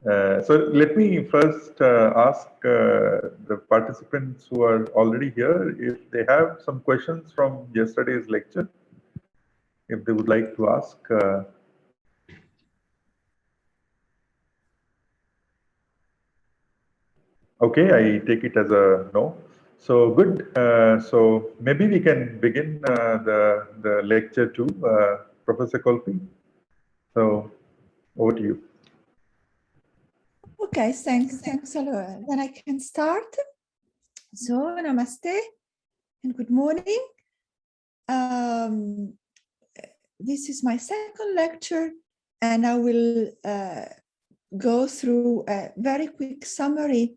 So let me first ask the participants who are already here if they have some questions from yesterday's lecture, if they would like to ask. Okay, I take it as a no. So good. So maybe we can begin the lecture too, Professor Colpi. So over to you. Okay, thanks a lot. Then I can start. So namaste and good morning. This is my second lecture, and I will go through a very quick summary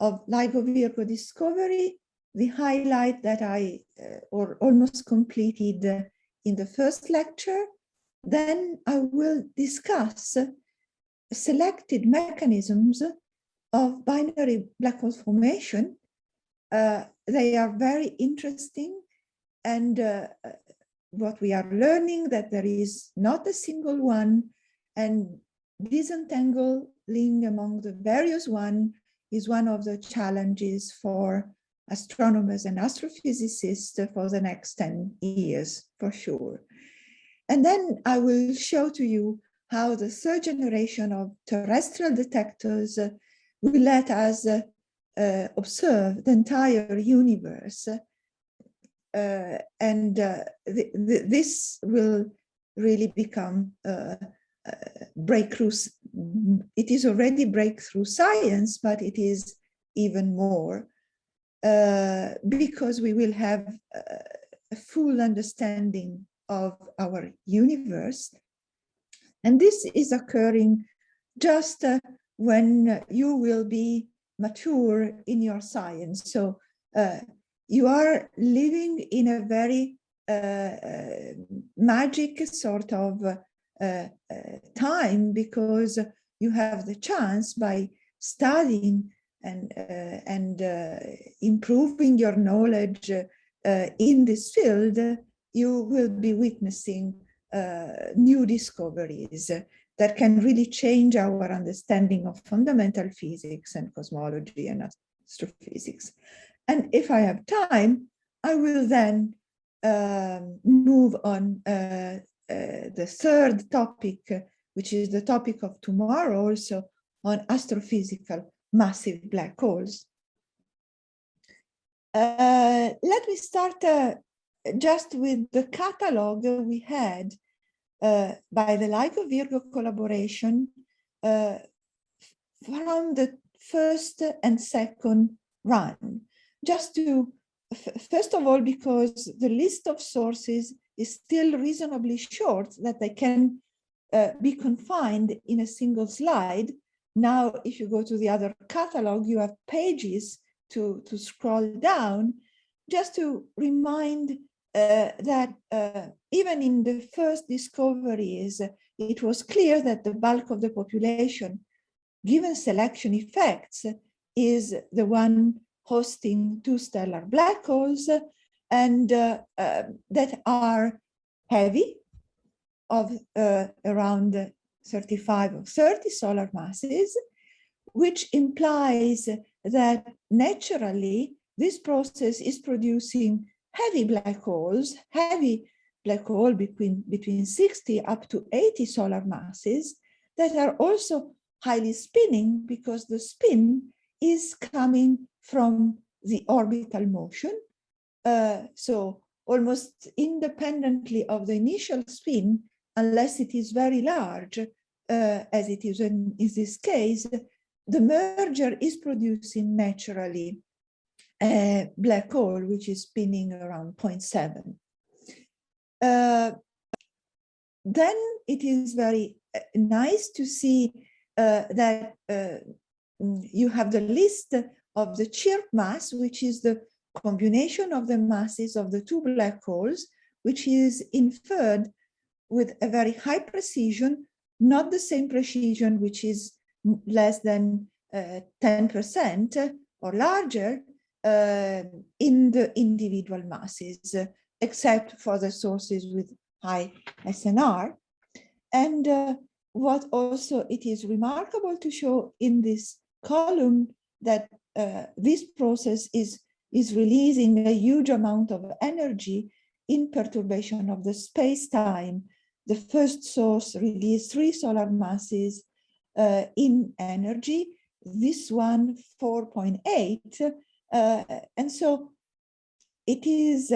of Ligo Virgo discovery, the highlight that I almost completed in the first lecture. Then I will discuss selected mechanisms of binary black hole formation. They are very interesting, and what we are learning that there is not a single one, and disentangling among the various one is one of the challenges for astronomers and astrophysicists for the next 10 years, for sure. And then I will show to you how the third generation of terrestrial detectors will let us observe the entire universe. This will really become breakthroughs. It is already breakthrough science, but it is even more because we will have a full understanding of our universe. And this is occurring just when you will be mature in your science. So you are living in a very magic sort of time, because you have the chance, by studying and improving your knowledge in this field, you will be witnessing new discoveries that can really change our understanding of fundamental physics and cosmology and astrophysics. And if I have time, I will then move on the third topic, which is the topic of tomorrow, also on astrophysical massive black holes. Let me start just with the catalog we had by the Ligo Virgo collaboration from the first and second run. Just to, first of all, because the list of sources is still reasonably short, that they can be confined in a single slide. Now, if you go to the other catalog, you have pages to scroll down, just to remind that even in the first discoveries, it was clear that the bulk of the population, given selection effects, is the one hosting two stellar black holes, and that are heavy, of around 35 or 30 solar masses, which implies that naturally this process is producing heavy black holes, heavy black hole between 60 up to 80 solar masses, that are also highly spinning, because the spin is coming from the orbital motion. So almost independently of the initial spin, unless it is very large, as it is in this case, the merger is producing naturally a black hole which is spinning around 0.7. Then it is very nice to see that you have the list of the chirp mass, which is the combination of the masses of the two black holes, which is inferred with a very high precision, not the same precision, which is less than 10% or larger in the individual masses, except for the sources with high SNR. And what also it is remarkable to show in this column that this process is releasing a huge amount of energy in perturbation of the space-time. The first source released 3 solar masses in energy, this one 4.8, and so it is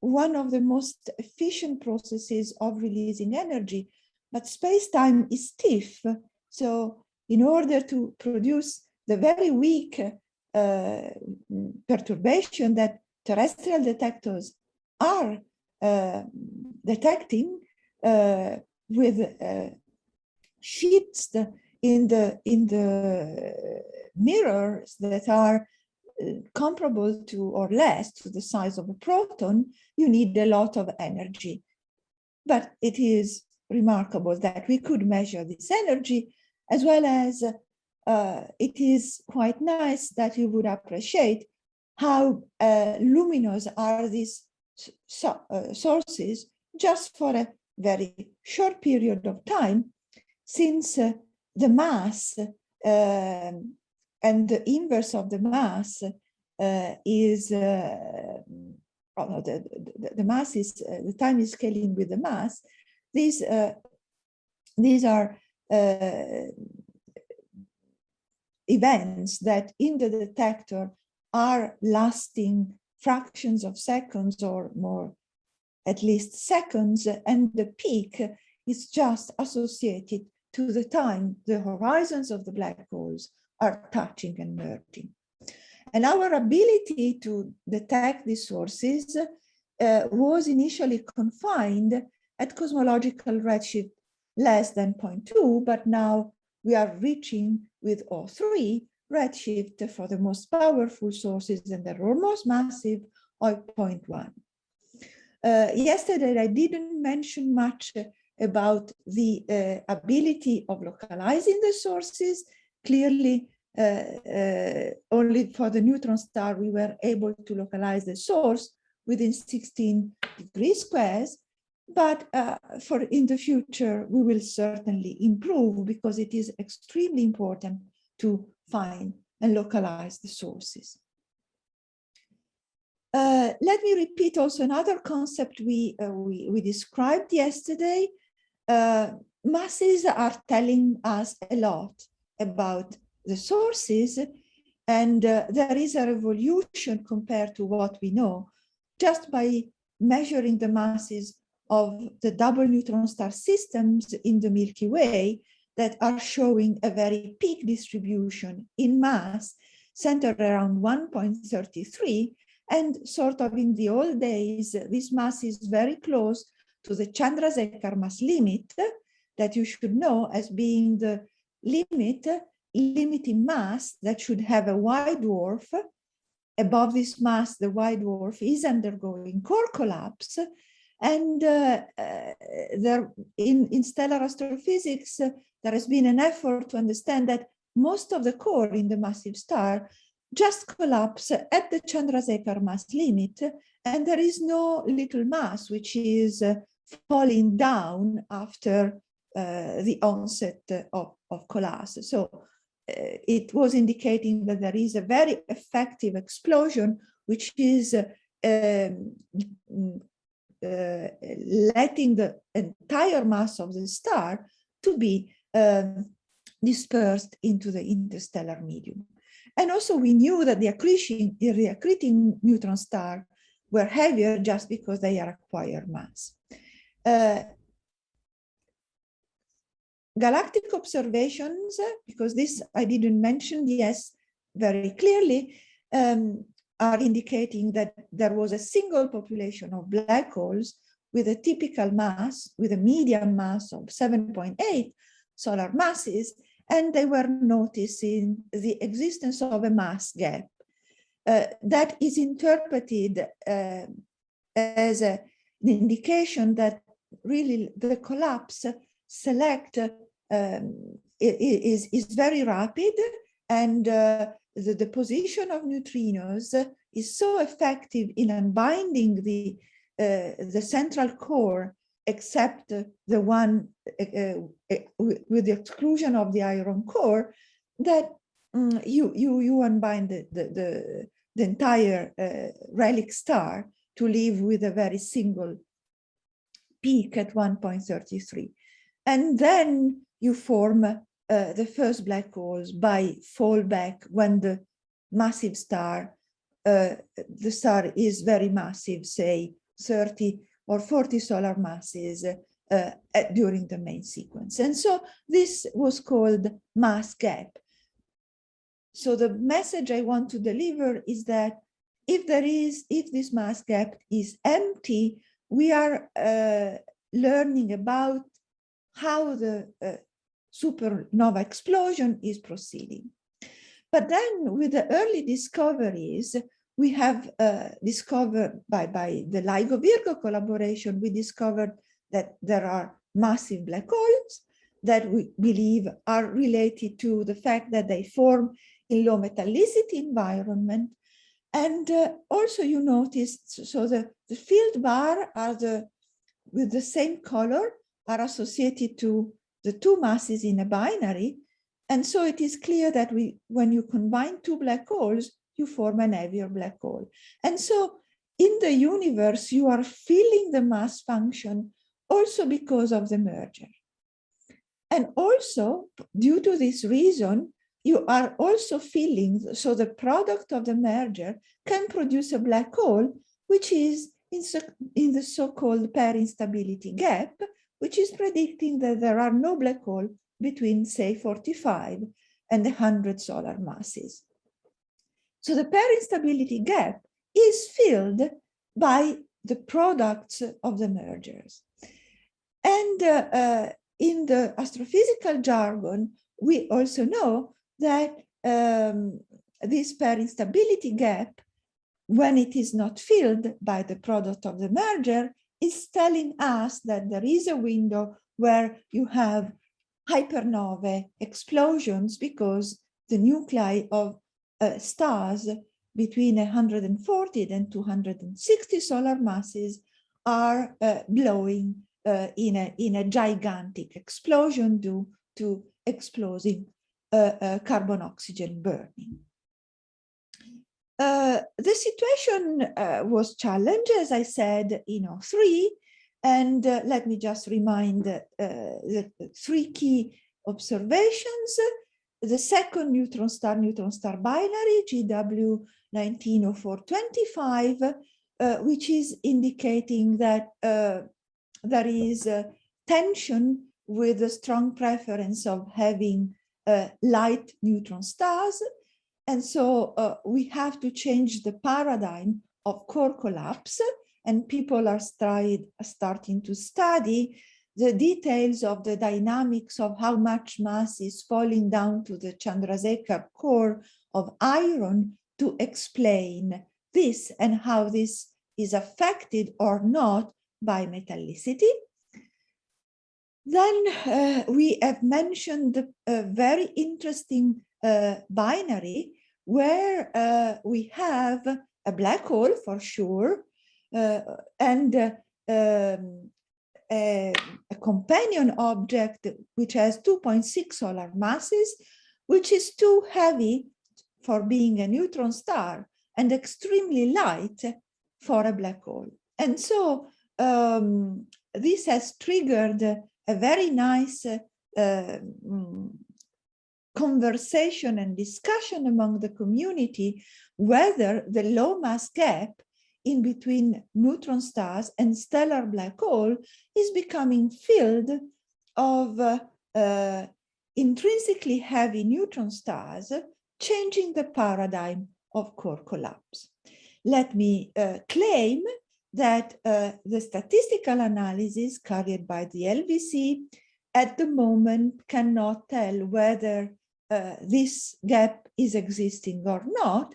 one of the most efficient processes of releasing energy, but space-time is stiff. So in order to produce the very weak perturbation that terrestrial detectors are detecting with shifts in the mirrors that are comparable to or less to the size of a proton, you need a lot of energy. But it is remarkable that we could measure this energy, as well as it is quite nice that you would appreciate how luminous are these sources just for a very short period of time, since the mass and the inverse of the mass is the mass is the time is scaling with the mass. These are events that in the detector are lasting fractions of seconds or more, at least seconds, and the peak is just associated to the time the horizons of the black holes are touching and merging. And our ability to detect these sources was initially confined at cosmological redshift less than 0.2, but now we are reaching with O3 redshift for the most powerful sources and the most massive of 0.1. Yesterday, I didn't mention much about the ability of localizing the sources. Clearly, only for the neutron star, we were able to localize the source within 16 degrees squares. But for in the future, we will certainly improve, because it is extremely important to find and localize the sources. Let me repeat also another concept we described yesterday. Masses are telling us a lot about the sources, and there is a revolution compared to what we know just by measuring the masses of the double neutron star systems in the Milky Way that are showing a very peak distribution in mass centered around 1.33, and sort of in the old days, this mass is very close to the Chandrasekhar mass limit that you should know as being the limiting mass that should have a white dwarf. Above this mass, the white dwarf is undergoing core collapse. And there, in stellar astrophysics, there has been an effort to understand that most of the core in the massive star just collapse at the Chandrasekhar mass limit, and there is no little mass which is falling down after the onset of collapse. So it was indicating that there is a very effective explosion, which is letting the entire mass of the star to be dispersed into the interstellar medium. And also we knew that the accreting neutron stars were heavier just because they are acquired mass. Galactic observations, because this I didn't mention, yes, very clearly, are indicating that there was a single population of black holes with a typical mass, with a median mass of 7.8 solar masses, and they were noticing the existence of a mass gap that is interpreted as an indication that really the collapse select is very rapid, and the position of neutrinos is so effective in unbinding the central core except the one with the exclusion of the iron core, that you unbind the entire relic star to leave with a very single peak at 1.33. And then you form the first black holes by fallback when the massive star, the star is very massive, say 30 or 40 solar masses during the main sequence. And so this was called mass gap. So the message I want to deliver is that if this mass gap is empty, we are learning about how the supernova explosion is proceeding. But then with the early discoveries, we have discovered by the Ligo Virgo collaboration, we discovered that there are massive black holes that we believe are related to the fact that they form in low metallicity environment. And also you noticed, so the field bar are with the same color are associated to the two masses in a binary. And so it is clear that when you combine two black holes, you form an heavier black hole. And so in the universe, you are feeling the mass function also because of the merger. And also, due to this reason, you are also feeling, so the product of the merger can produce a black hole, which is in the so-called pair instability gap, which is predicting that there are no black holes between, say, 45 and 100 solar masses. So the pair instability gap is filled by the products of the mergers. And in the astrophysical jargon, we also know that this pair instability gap, when it is not filled by the product of the merger, is telling us that there is a window where you have hypernovae explosions because the nuclei of stars between 140 and 260 solar masses are blowing in a gigantic explosion due to exploding carbon-oxygen burning. The situation was challenged, as I said, in 03, and let me just remind the three key observations. The second neutron star binary, GW 190425, which is indicating that there is tension with a strong preference of having light neutron stars. And so we have to change the paradigm of core collapse, and people are starting to study the details of the dynamics of how much mass is falling down to the Chandrasekhar core of iron to explain this and how this is affected or not by metallicity. Then we have mentioned a very interesting binary where we have a black hole for sure and a companion object which has 2.6 solar masses, which is too heavy for being a neutron star and extremely light for a black hole. And so this has triggered a very nice conversation and discussion among the community whether the low mass gap in between neutron stars and stellar black hole is becoming filled of intrinsically heavy neutron stars, changing the paradigm of core collapse. Let me claim that the statistical analysis carried by the LVC at the moment cannot tell whether this gap is existing or not.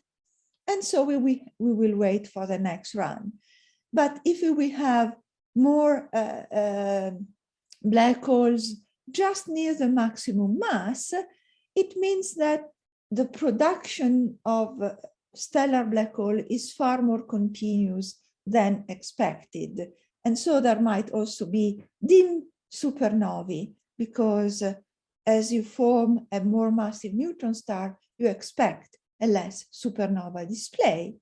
And so we will wait for the next run. But if we have more black holes just near the maximum mass, it means that the production of stellar black hole is far more continuous than expected. And so there might also be dim supernovae, because as you form a more massive neutron star, you expect a less supernova display.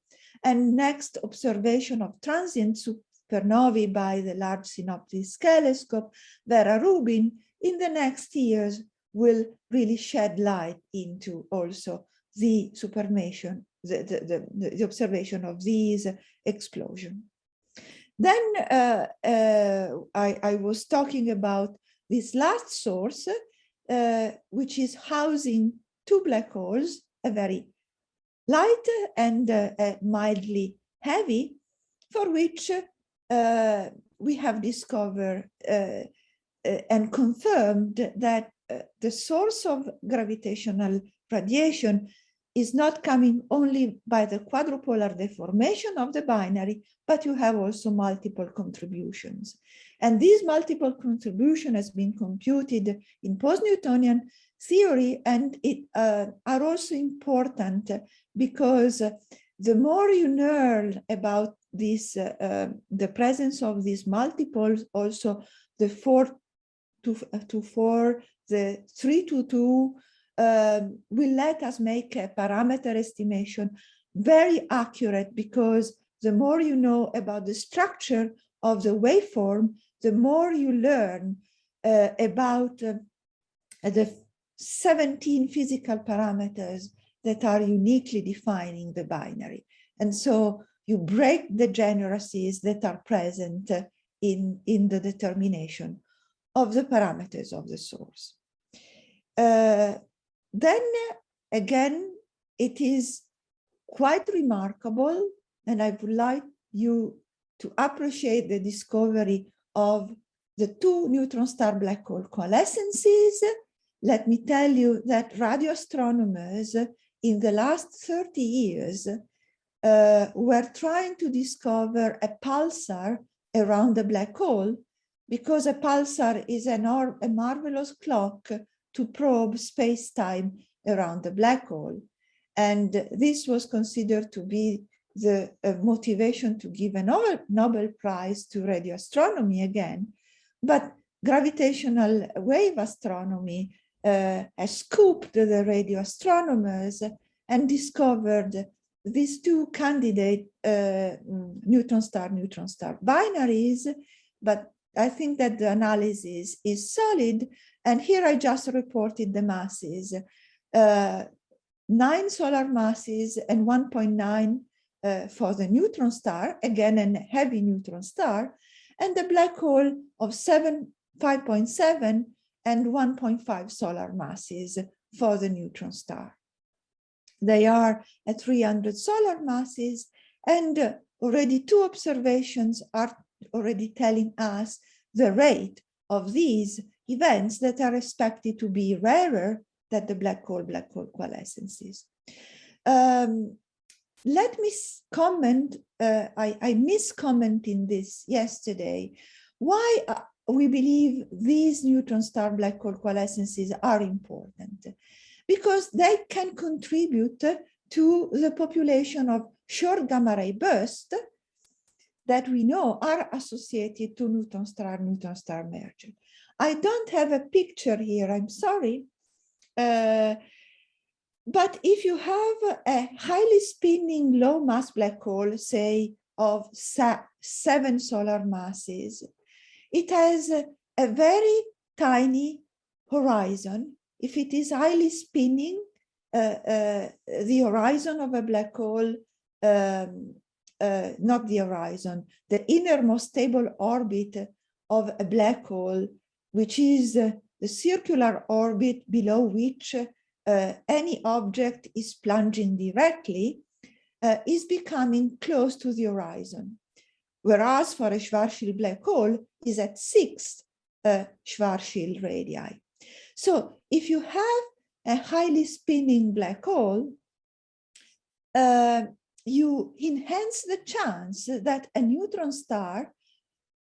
And next observation of transient supernovae by the Large Synoptic Telescope, Vera Rubin, in the next years will really shed light into also the supermation, the observation of these explosions. Then I was talking about this last source, which is housing two black holes, a very light and mildly heavy, for which we have discovered and confirmed that the source of gravitational radiation is not coming only by the quadrupolar deformation of the binary, but you have also multiple contributions. And this multiple contribution has been computed in post-Newtonian theory, and it are also important because the more you learn about this, the presence of these multiples, also the 4 to 4, the 3 to 2, will let us make a parameter estimation very accurate, because the more you know about the structure of the waveform, the more you learn about the 17 physical parameters that are uniquely defining the binary. And so you break the degeneracies that are present in the determination of the parameters of the source. Then again, it is quite remarkable, and I would like you to appreciate the discovery of the two neutron star black hole coalescences. Let me tell you that radio astronomers in the last 30 years were trying to discover a pulsar around the black hole, because a pulsar is a marvelous clock to probe space-time around the black hole. And this was considered to be the motivation to give a Nobel Prize to radio astronomy again. But gravitational wave astronomy has scooped the radio astronomers and discovered these two candidate neutron-star binaries. But I think that the analysis is solid. And here I just reported the masses, 9 solar masses and 1.9 for the neutron star, again a heavy neutron star, and the black hole of 5.7 and 1.5 solar masses for the neutron star. They are at 300 solar masses, and already 2 observations are already telling us the rate of these events that are expected to be rarer than the black hole coalescences. Let me comment, I miscommented this yesterday, why we believe these neutron star black hole coalescences are important. Because they can contribute to the population of short gamma ray bursts that we know are associated to neutron star merger. I don't have a picture here, I'm sorry. But if you have a highly spinning low mass black hole, say of 7 solar masses, it has a very tiny horizon. If it is highly spinning, the horizon of a black hole, not the horizon, the innermost stable orbit of a black hole, which is the circular orbit below which any object is plunging directly, is becoming close to the horizon. Whereas for a Schwarzschild black hole is at 6 Schwarzschild radii. So if you have a highly spinning black hole, you enhance the chance that a neutron star,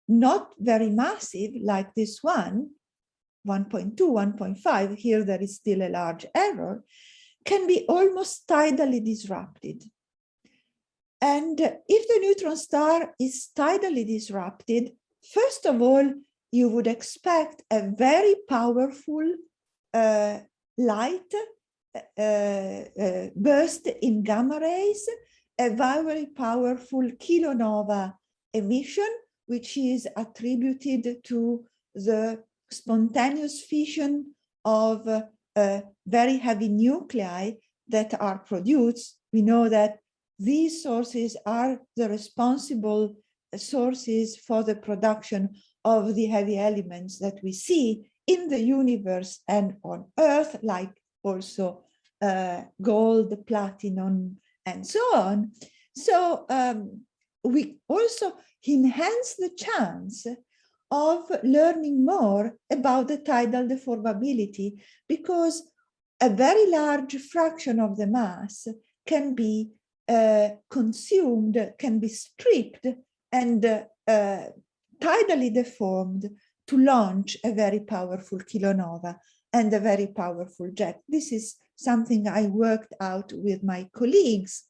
not very massive like this one, 1.2, 1.5, here there is still a large error, can be almost tidally disrupted. And if the neutron star is tidally disrupted, first of all, you would expect a very powerful light burst in gamma rays, a very powerful kilonova emission, which is attributed to the spontaneous fission of very heavy nuclei that are produced. We know that these sources are the responsible sources for the production of the heavy elements that we see in the universe and on Earth, like also gold, platinum, and so on. So we also enhance the chance of learning more about the tidal deformability, because a very large fraction of the mass can be consumed, can be stripped and tidally deformed to launch a very powerful kilonova and a very powerful jet. This is something I worked out with my colleagues.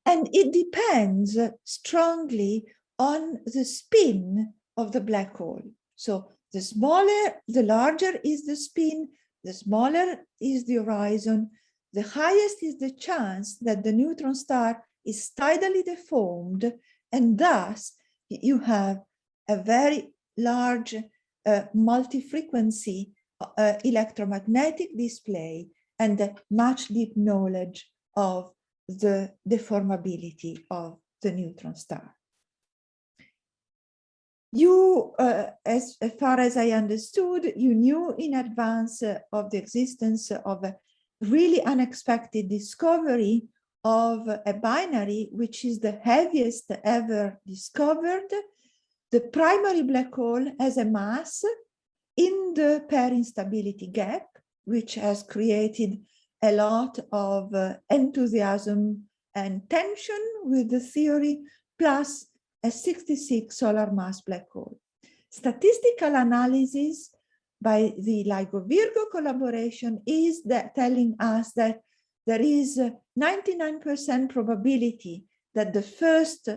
And it depends strongly on the spin of the black hole. So the smaller, the larger is the spin, the smaller is the horizon, the highest is the chance that the neutron star is tidally deformed, and thus you have a very large multi-frequency electromagnetic display and a much deep knowledge of the deformability of the neutron star. You, as far as I understood, you knew in advance of the existence of a really unexpected discovery of a binary, which is the heaviest ever discovered. The primary black hole has a mass in the pair instability gap, which has created a lot of enthusiasm and tension with the theory, plus a 66 solar mass black hole. Statistical analysis by the Ligo Virgo collaboration is that telling us that there is a 99% probability that the first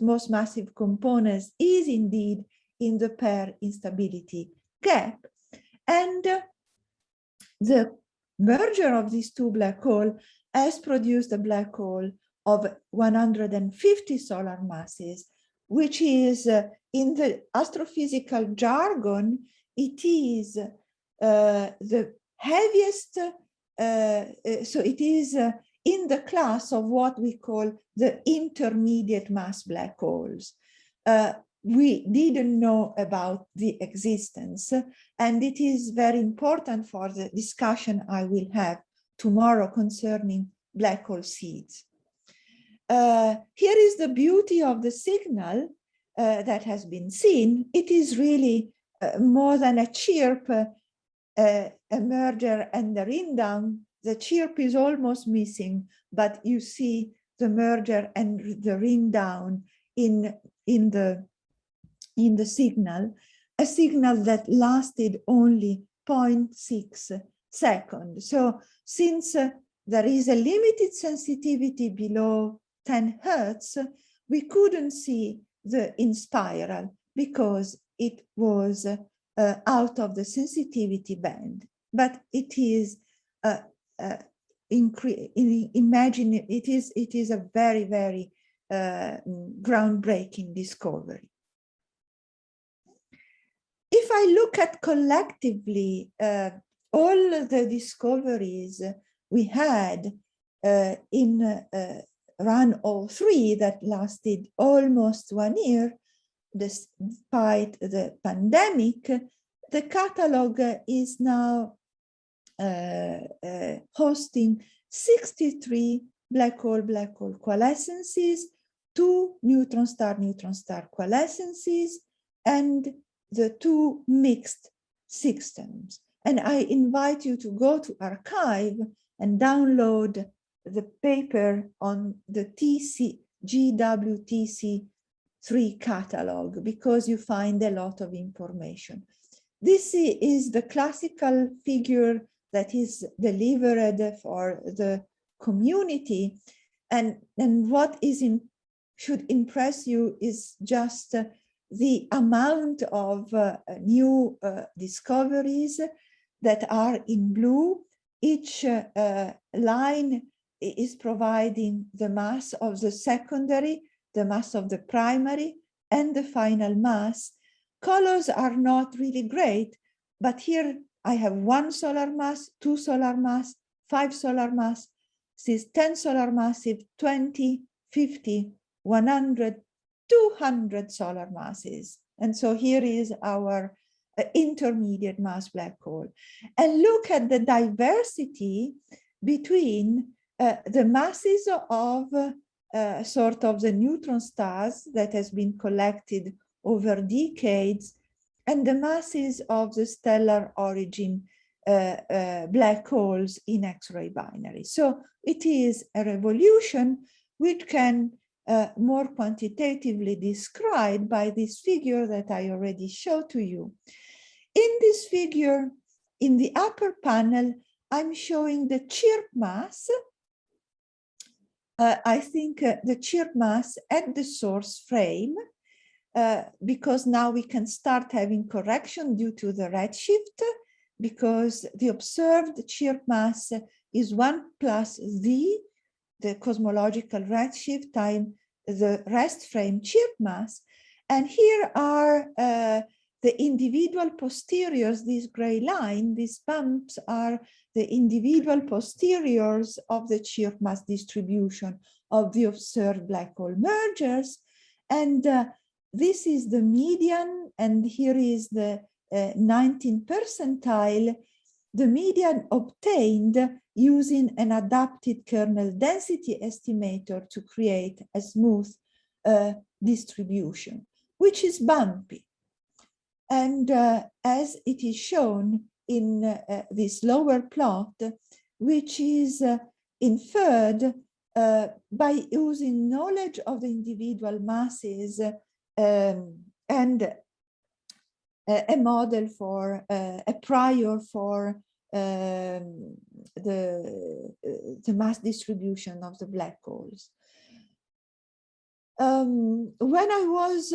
most massive component is indeed in the pair instability gap. And the merger of these two black holes has produced a black hole of 150 solar masses, which is in the astrophysical jargon, it is the heaviest, so it is in the class of what we call the intermediate mass black holes. We didn't know about the existence, and it is very important for the discussion I will have tomorrow concerning black hole seeds. Here is the beauty of the signal that has been seen. It is really more than a chirp, a merger and a ring down. The chirp is almost missing, but you see the merger and the ring down in the signal, a signal that lasted only 0.6 seconds. So since there is a limited sensitivity below 10 Hertz, we couldn't see the in spiral because it was out of the sensitivity band. But it is imagine it is a very, very groundbreaking discovery. If I look at collectively all the discoveries we had in Run 03 that lasted almost 1 year, despite the pandemic, the catalog is now hosting 63 black hole coalescences, 2 neutron star coalescences, and the 2 mixed systems. And I invite you to go to archive and download the paper on the GWTC3 catalog, because you find a lot of information. This is the classical figure that is delivered for the community. And what is should impress you is just the amount of new discoveries that are in blue. Each line is providing the mass of the secondary, the mass of the primary, and the final mass. Colors are not really great, but here I have 1 solar mass, 2 solar mass, 5 solar mass, 10 solar massive, 20, 50, 100, 200 solar masses. And so here is our intermediate mass black hole. And look at the diversity between the masses of sort of the neutron stars that has been collected over decades, and the masses of the stellar origin black holes in X-ray binary. So it is a revolution which can more quantitatively described by this figure that I already showed to you. In this figure, in the upper panel, I'm showing the chirp mass. I think the chirp mass at the source frame, because now we can start having correction due to the redshift, because the observed chirp mass is 1 plus z, the cosmological redshift, time the rest frame chirp mass. And here are the individual posteriors, this gray line, these bumps are the individual posteriors of the chirp mass distribution of the observed black hole mergers. And this is the median, and here is the 19th percentile, the median obtained using an adapted kernel density estimator to create a smooth distribution, which is bumpy. And as it is shown in this lower plot, which is inferred by using knowledge of the individual masses and a model for a prior for the mass distribution of the black holes. When I was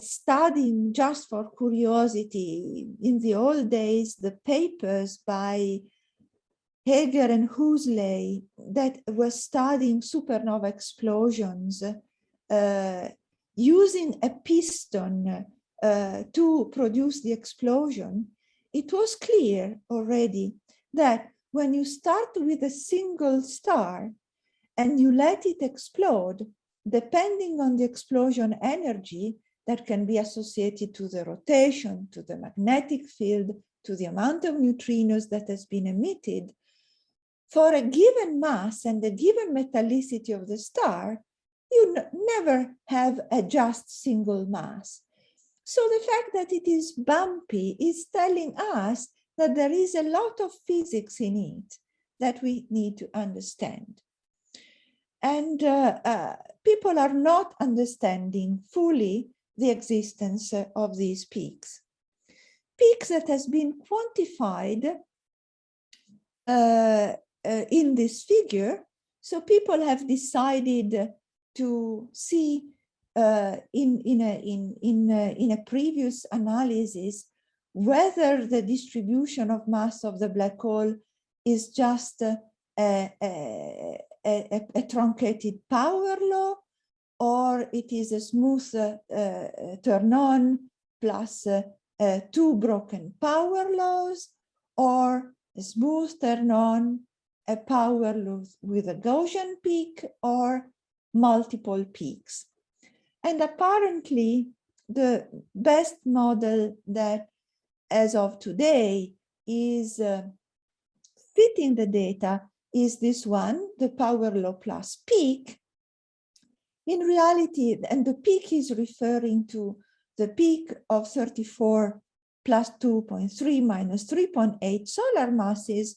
studying just for curiosity in the old days, the papers by Hager and Huxley that were studying supernova explosions using a piston to produce the explosion, it was clear already that when you start with a single star and you let it explode, depending on the explosion energy that can be associated to the rotation, to the magnetic field, to the amount of neutrinos that has been emitted, for a given mass and a given metallicity of the star, you never have a just single mass. So the fact that it is bumpy is telling us that there is a lot of physics in it that we need to understand. And people are not understanding fully the existence of these peaks. Peaks that has been quantified in this figure. So people have decided to see in a previous analysis whether the distribution of mass of the black hole is just a truncated power law, or it is a smooth turn-on plus 2 broken power laws, or a smooth turn-on, a power law with a Gaussian peak, or multiple peaks. And apparently, the best model that, as of today, is fitting the data is this one, the power law plus peak. In reality, and the peak is referring to the peak of 34 plus 2.3 minus 3.8 solar masses,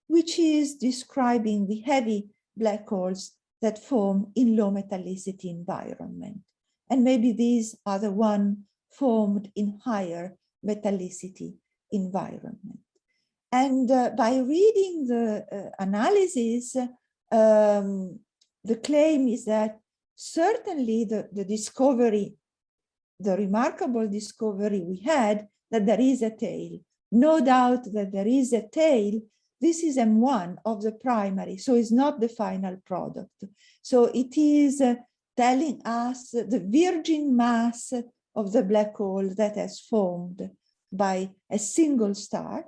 which is describing the heavy black holes that form in low metallicity environment. And maybe these are the ones formed in higher metallicity environment. And by reading the analysis, the claim is that certainly the discovery, the remarkable discovery we had that there is a tail. No doubt that there is a tail. This is M1 of the primary, so it's not the final product. So it is telling us the virgin mass of the black hole that has formed by a single star.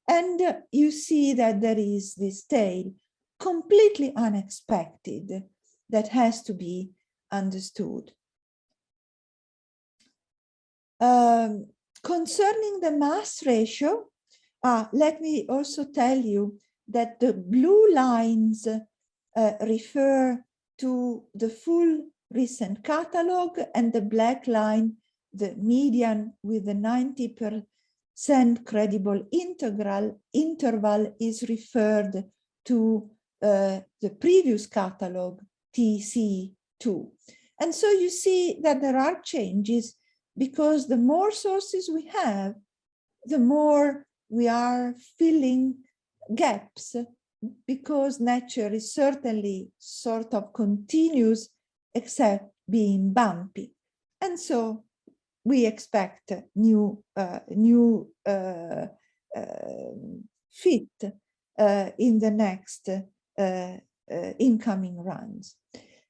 And you see that there is this tail, completely unexpected, that has to be understood. Concerning the mass ratio, let me also tell you that the blue lines refer to the full recent catalog, and the black line, the median with the 90% credible interval, is referred to the previous catalog, TC2. And so you see that there are changes, because the more sources we have, the more we are filling gaps, because nature is certainly sort of continuous, except being bumpy. And so we expect new fit in the next incoming runs.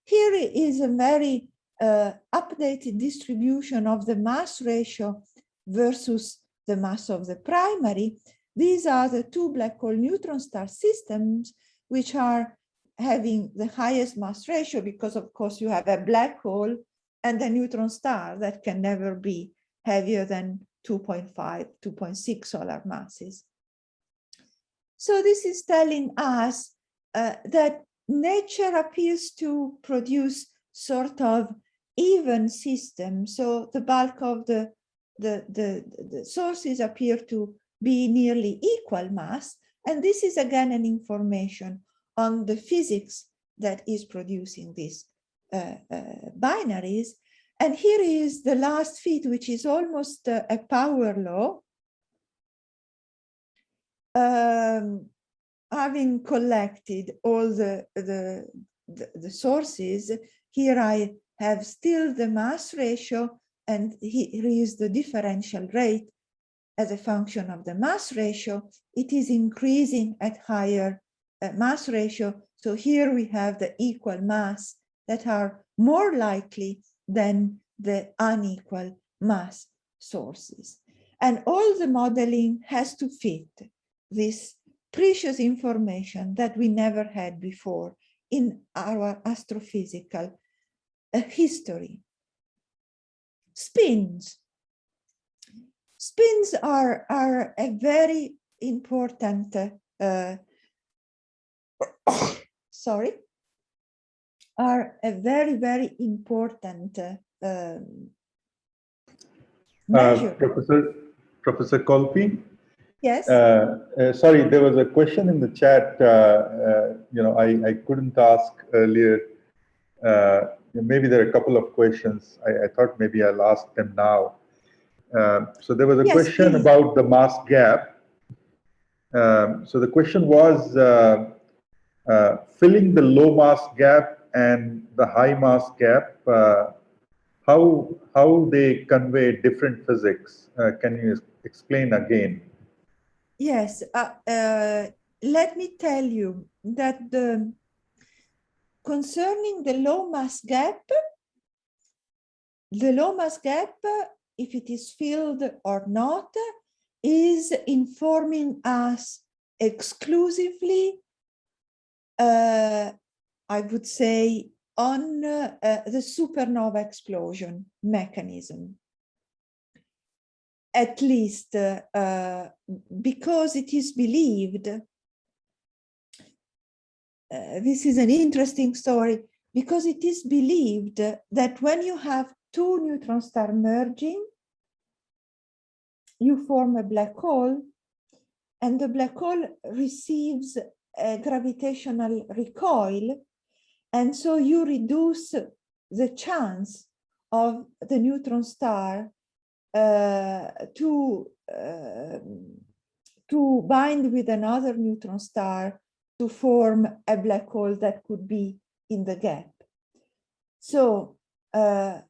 Here is a very updated distribution of the mass ratio versus the mass of the primary. These are the two black hole neutron star systems which are having the highest mass ratio, because of course you have a black hole and a neutron star that can never be heavier than 2.5, 2.6 solar masses. So this is telling us that nature appears to produce sort of even system. So the bulk of the sources appear to be nearly equal mass. And this is again an information on the physics that is producing these binaries. And here is the last fit, which is almost a power law. Having collected all the sources, here I have still the mass ratio, and here is the differential rate as a function of the mass ratio. It is increasing at higher mass ratio. So here we have the equal mass that are more likely than the unequal mass sources. And all the modeling has to fit this precious information that we never had before in our astrophysical history. Spins. Spins are a very important, are a very, very important measure. Professor Colpi? Yes. Sorry, there was a question in the chat. I couldn't ask earlier. Maybe there are a couple of questions. I thought maybe I'll ask them now. So there was a question about the mass gap. So the question was filling the low mass gap and the high mass gap. How they convey different physics? Can you explain again? Yes. Let me tell you that concerning the low mass gap, if it is filled or not, is informing us exclusively, I would say, on the supernova explosion mechanism. At least because it is believed, this is an interesting story, because it is believed that when you have two neutron stars merging, you form a black hole, and the black hole receives a gravitational recoil, and so you reduce the chance of the neutron star to bind with another neutron star to form a black hole that could be in the gap. So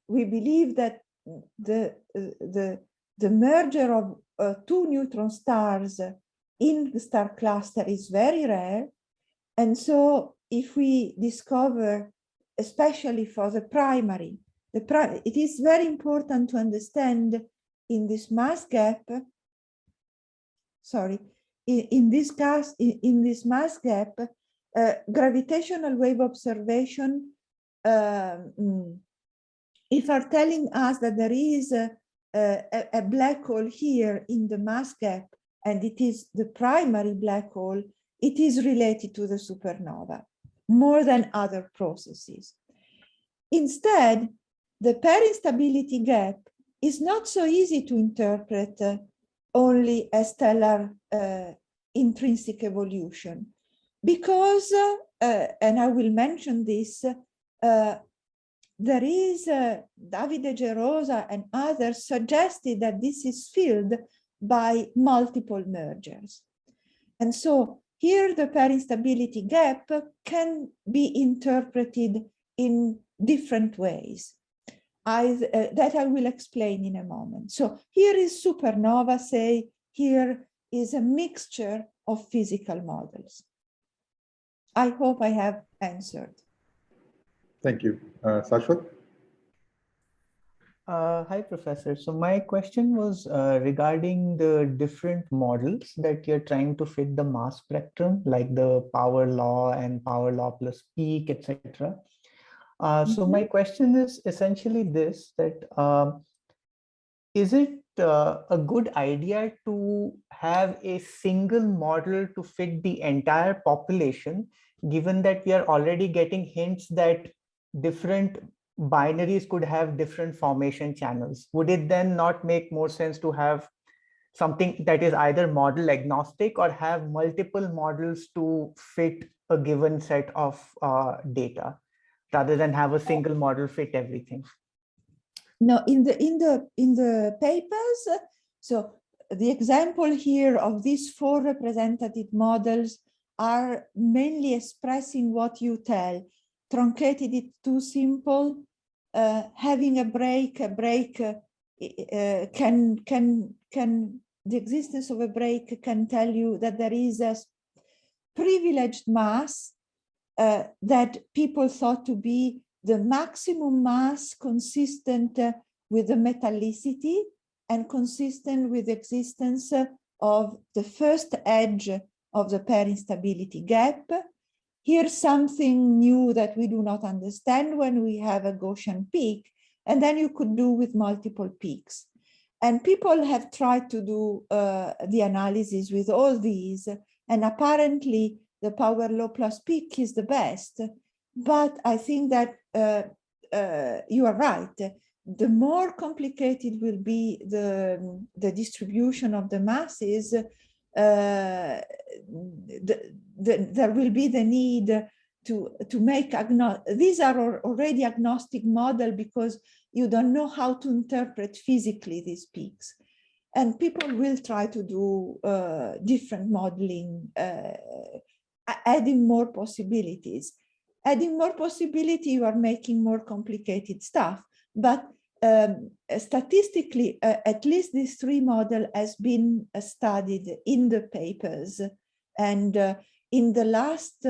we believe that the merger of two neutron stars in the star cluster is very rare. And so if we discover, especially for the primary, it is very important to understand in this mass gap, sorry, in this mass gap, gravitational wave observation, if are telling us that there is a black hole here in the mass gap, and it is the primary black hole, it is related to the supernova more than other processes. Instead, the pair instability gap is not so easy to interpret only as stellar intrinsic evolution, because, and I will mention this, there is Davide Gerosa and others suggested that this is filled by multiple mergers. And so here the pair instability gap can be interpreted in different ways. That I will explain in a moment. So here is supernova, say, here is a mixture of physical models. I hope I have answered. Thank you. Sashwat? Hi, Professor. So my question was regarding the different models that you're trying to fit the mass spectrum, like the power law and power law plus peak, etc. So my question is essentially this, that is it a good idea to have a single model to fit the entire population, given that we are already getting hints that different binaries could have different formation channels? Would it then not make more sense to have something that is either model agnostic or have multiple models to fit a given set of data, rather than have a single model fit everything? No, in the papers, so the example here of these four representative models are mainly expressing what you tell. Truncated it too simple, having a break the existence of a break can tell you that there is a privileged mass that people thought to be the maximum mass consistent with the metallicity and consistent with the existence of the first edge of the pair instability gap. Here's something new that we do not understand when we have a Gaussian peak, and then you could do with multiple peaks. And people have tried to do the analysis with all these, and apparently the power law plus peak is the best. But I think that you are right. The more complicated will be the distribution of the masses, there will be the need to make these are already agnostic model, because you don't know how to interpret physically these peaks. And people will try to do different modeling, adding more possibilities. Adding more possibility, you are making more complicated stuff. But statistically, at least this three model has been studied in the papers. And in the last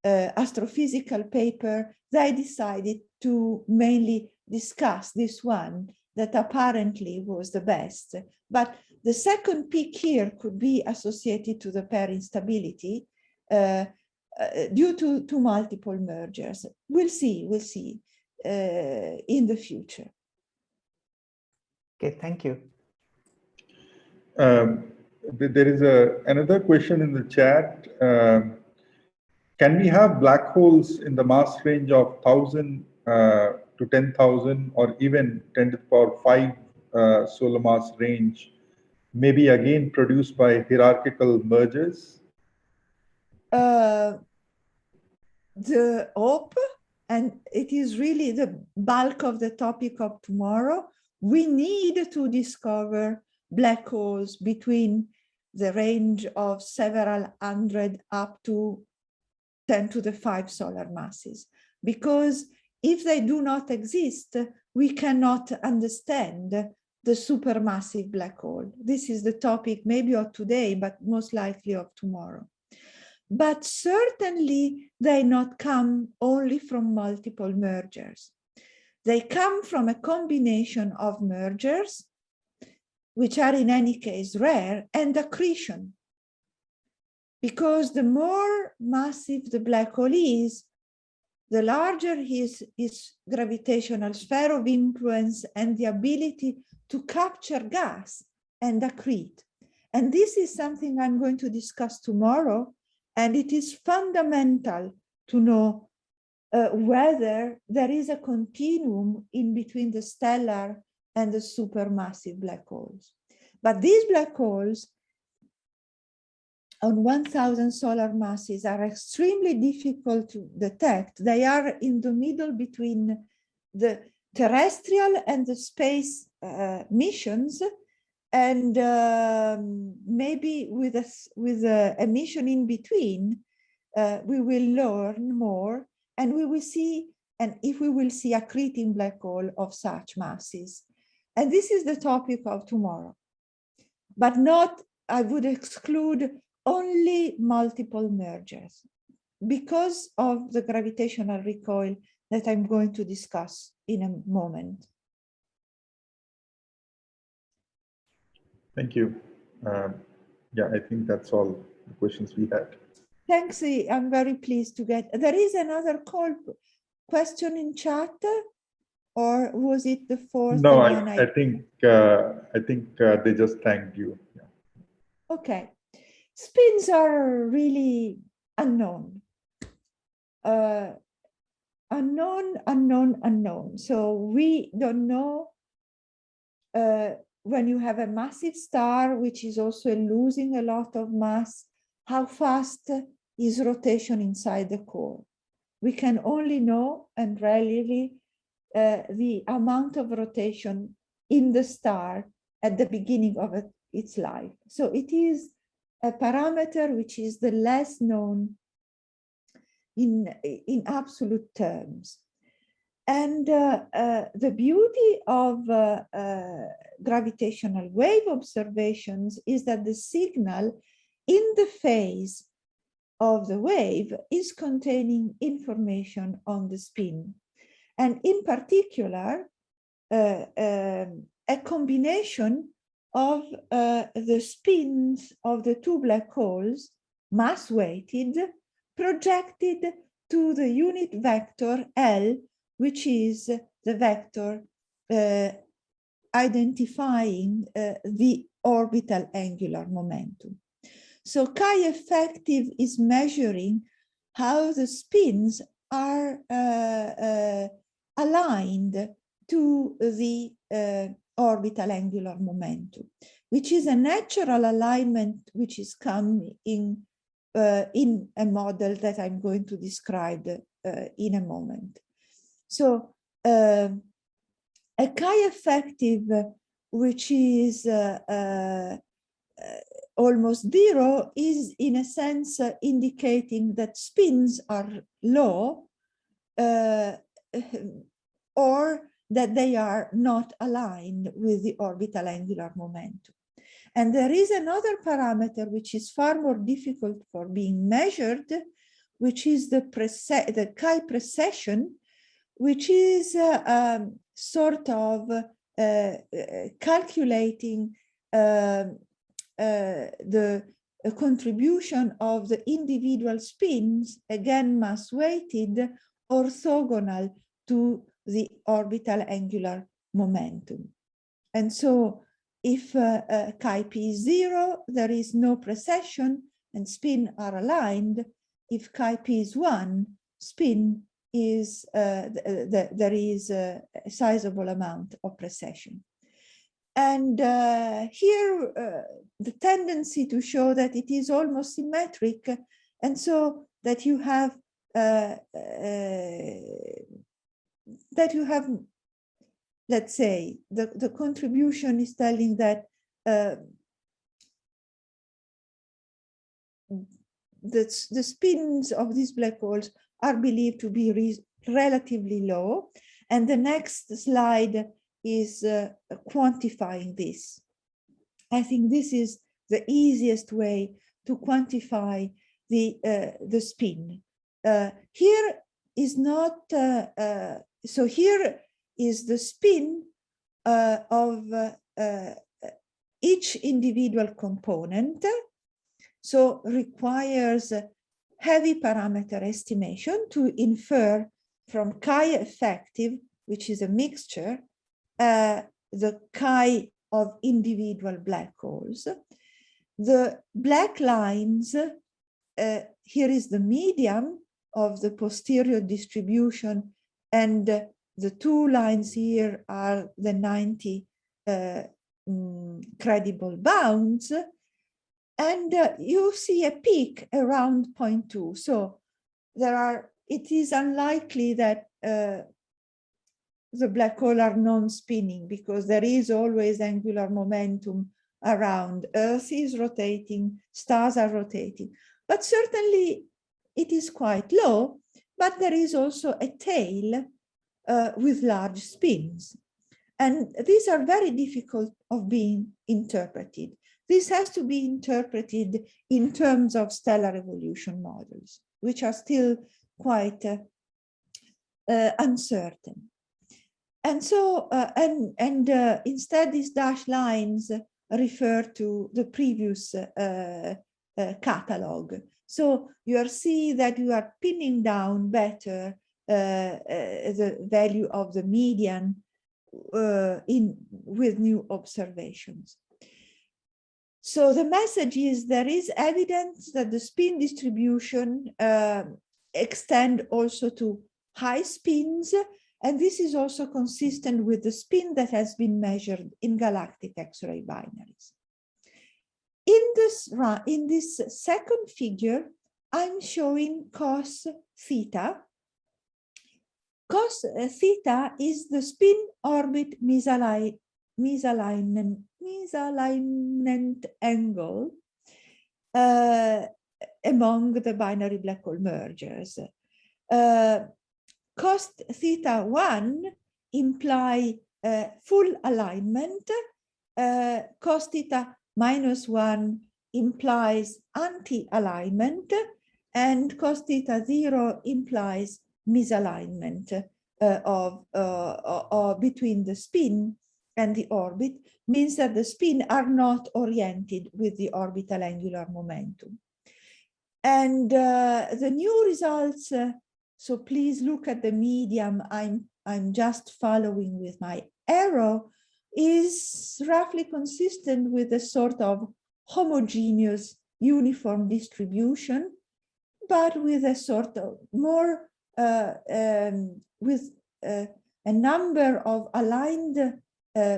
astrophysical paper, they decided to mainly discuss this one that apparently was the best. But the second peak here could be associated to the pair instability due to multiple mergers. We'll see in the future. Okay, thank you. There is another question in the chat. Can we have black holes in the mass range of 1,000 to 10,000 or even 10 to the power 5 solar mass range, maybe again produced by hierarchical mergers? The hope, and it is really the bulk of the topic of tomorrow, we need to discover black holes between the range of several hundred up to 10 to the 5 solar masses, because if they do not exist, we cannot understand the supermassive black hole. This is the topic maybe of today, but most likely of tomorrow. But certainly they not come only from multiple mergers. They come from a combination of mergers, which are in any case rare, and accretion. Because the more massive the black hole is, the larger his gravitational sphere of influence and the ability to capture gas and accrete. And this is something I'm going to discuss tomorrow, and it is fundamental to know whether there is a continuum in between the stellar and the supermassive black holes. But these black holes on 1,000 solar masses are extremely difficult to detect. They are in the middle between the terrestrial and the space missions, and maybe with a mission in between, we will learn more, and we will see, and if we will see accreting black hole of such masses. And this is the topic of tomorrow. But not, I would exclude only multiple mergers because of the gravitational recoil that I'm going to discuss in a moment. Thank you. Yeah, I think that's all the questions we had. Thanks. I'm very pleased to get. There is another question in chat, or was it the fourth? No, I think they just thanked you. Yeah. Okay. Spins are really unknown. Unknown. So we don't know when you have a massive star, which is also losing a lot of mass, how fast is rotation inside the core. We can only know, and rarely, the amount of rotation in the star at the beginning of its life. So it is a parameter which is the less known in absolute terms. And the beauty of gravitational wave observations is that the signal in the phase of the wave is containing information on the spin. And in particular, a combination of the spins of the two black holes, mass-weighted, projected to the unit vector L, which is the vector identifying the orbital angular momentum. So chi effective is measuring how the spins are aligned to the orbital angular momentum, which is a natural alignment which is coming in a model that I'm going to describe in a moment. So a chi effective, which is almost zero, is in a sense indicating that spins are low or that they are not aligned with the orbital angular momentum. And there is another parameter which is far more difficult for being measured, which is the chi precession, which is sort of calculating the contribution of the individual spins, again mass-weighted, orthogonal to the orbital angular momentum. And so if chi p is 0, there is no precession and spin are aligned. If chi p is 1, spin is, there is a sizable amount of precession. And here, the tendency to show that it is almost symmetric, and so that you have let's say, the contribution is telling that the spins of these black holes are believed to be relatively low. And the next slide is quantifying this. I think this is the easiest way to quantify the spin. Here is not, so here is the spin of each individual component, so requires heavy parameter estimation to infer from chi effective, which is a mixture, the chi of individual black holes. The black lines, here is the median of the posterior distribution, and the two lines here are the 90 credible bounds. And you see a peak around 0.2. So it is unlikely that the black hole are non-spinning, because there is always angular momentum around. Earth is rotating, stars are rotating, but certainly it is quite low, but there is also a tail with large spins. And these are very difficult of being interpreted. This has to be interpreted in terms of stellar evolution models, which are still quite uncertain. And so, instead, these dashed lines refer to the previous catalog. So you see that you are pinning down better the value of the median with new observations. So the message is there is evidence that the spin distribution extend also to high spins, and this is also consistent with the spin that has been measured in galactic X-ray binaries. In this second figure, I'm showing cos theta. Cos theta is the spin-orbit misalignment angle among the binary black hole mergers. Cos theta 1 imply full alignment. Cos theta -1 implies anti-alignment, and cos theta 0 implies misalignment between the spin and the orbit, means that the spin are not oriented with the orbital angular momentum. And the new results, so please look at the medium, I'm just following with my arrow, is roughly consistent with a sort of homogeneous uniform distribution, but with a sort of more, with a number of aligned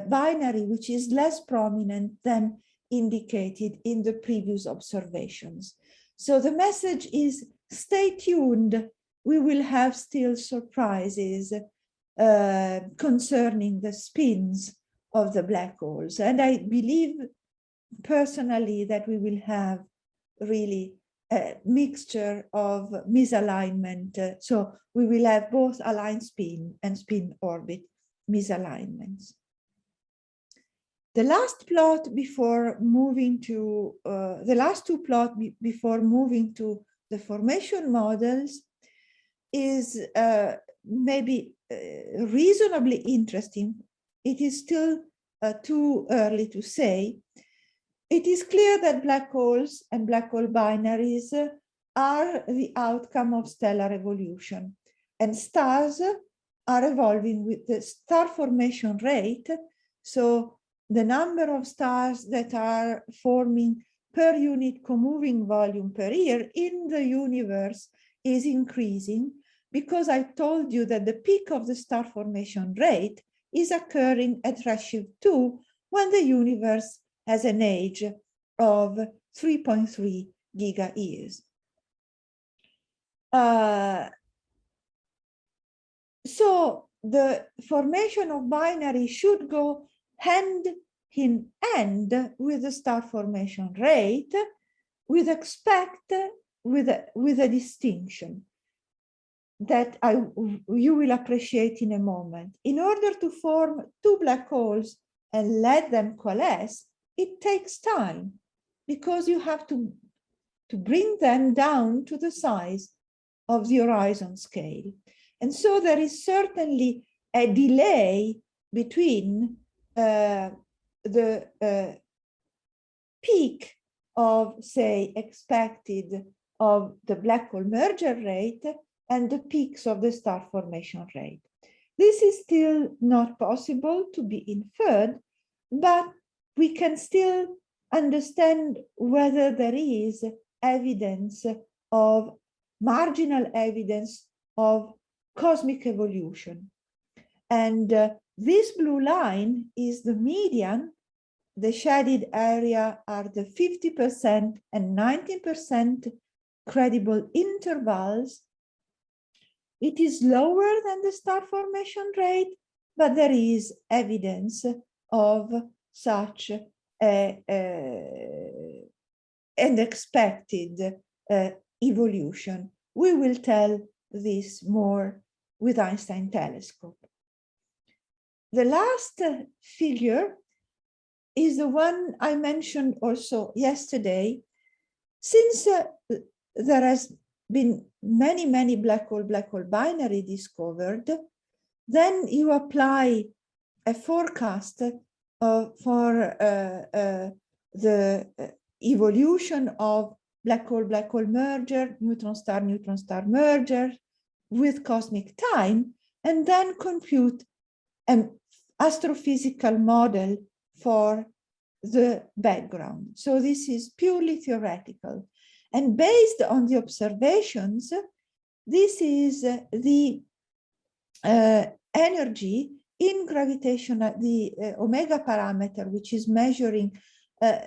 binary, which is less prominent than indicated in the previous observations. So the message is stay tuned. We will have still surprises concerning the spins of the black holes. And I believe personally that we will have really a mixture of misalignment. So we will have both aligned spin and spin orbit misalignments. The last plot before moving to, the last two plots before moving to the formation models is maybe reasonably interesting. It is still too early to say. It is clear that black holes and black hole binaries are the outcome of stellar evolution, and stars are evolving with the star formation rate. So the number of stars that are forming per unit co-moving volume per year in the universe is increasing, because I told you that the peak of the star formation rate is occurring at redshift 2 when the universe has an age of 3.3 giga-years. So the formation of binary should go hand in hand with the star formation rate, with a distinction. that you will appreciate in a moment. In order to form two black holes and let them coalesce, it takes time because you have to bring them down to the size of the horizon scale. And so there is certainly a delay between the peak of, say, expected of the black hole merger rate and the peaks of the star formation rate. This is still not possible to be inferred, but we can still understand whether there is evidence of marginal evidence of cosmic evolution. And this blue line is the median. The shaded area are the 50% and 90% credible intervals. It is lower than the star formation rate, but there is evidence of such an expected evolution. We will tell this more with Einstein telescope. The last figure is the one I mentioned also yesterday. Since there has been many black hole binary discovered, then you apply a forecast for the evolution of black hole merger, neutron star merger with cosmic time, and then compute an astrophysical model for the background. So this is purely theoretical. And based on the observations, this is the energy in gravitational, the omega parameter, which is measuring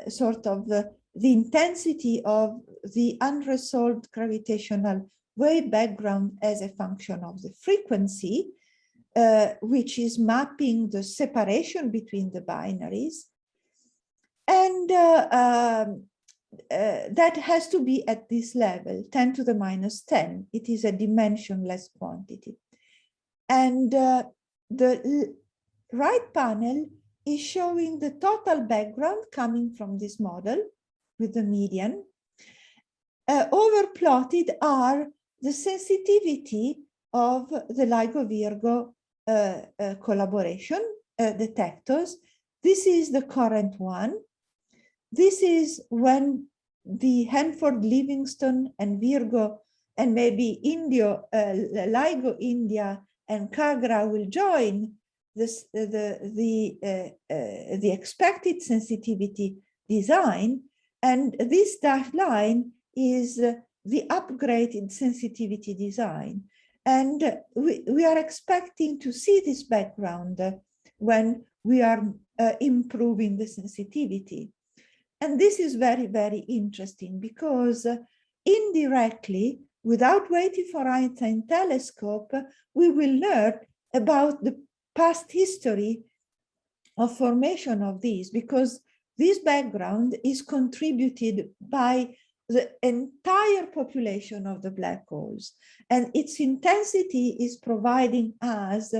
sort of the intensity of the unresolved gravitational wave background as a function of the frequency, which is mapping the separation between the binaries. And that has to be at this level, 10 to the minus 10. It is a dimensionless quantity. And the right panel is showing the total background coming from this model with the median. Overplotted are the sensitivity of the LIGO Virgo collaboration detectors. This is the current one. This is when the Hanford, Livingston, and Virgo, and maybe LIGO India and Kagra will join this, the expected sensitivity design. And this dashed line is the upgraded sensitivity design. And we are expecting to see this background when we are improving the sensitivity. And this is very interesting because indirectly, without waiting for Einstein telescope, we will learn about the past history of formation of these, because this background is contributed by the entire population of the black holes, and its intensity is providing us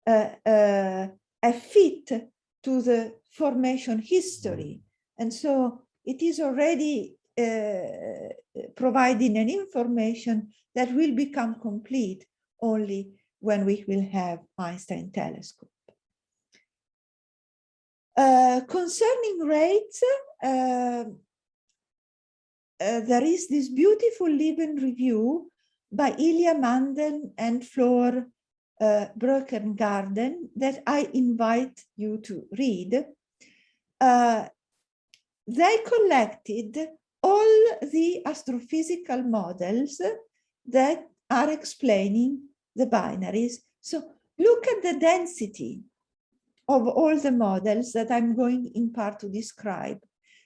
a fit to the formation history. And so it is already providing an information that will become complete only when we will have Einstein telescope. Concerning rates, there is this beautiful Lieben review by Ilya Manden and Flor Bröckengarden that I invite you to read. They collected all the astrophysical models that are explaining the binaries. So look at the density of all the models that I'm going in part to describe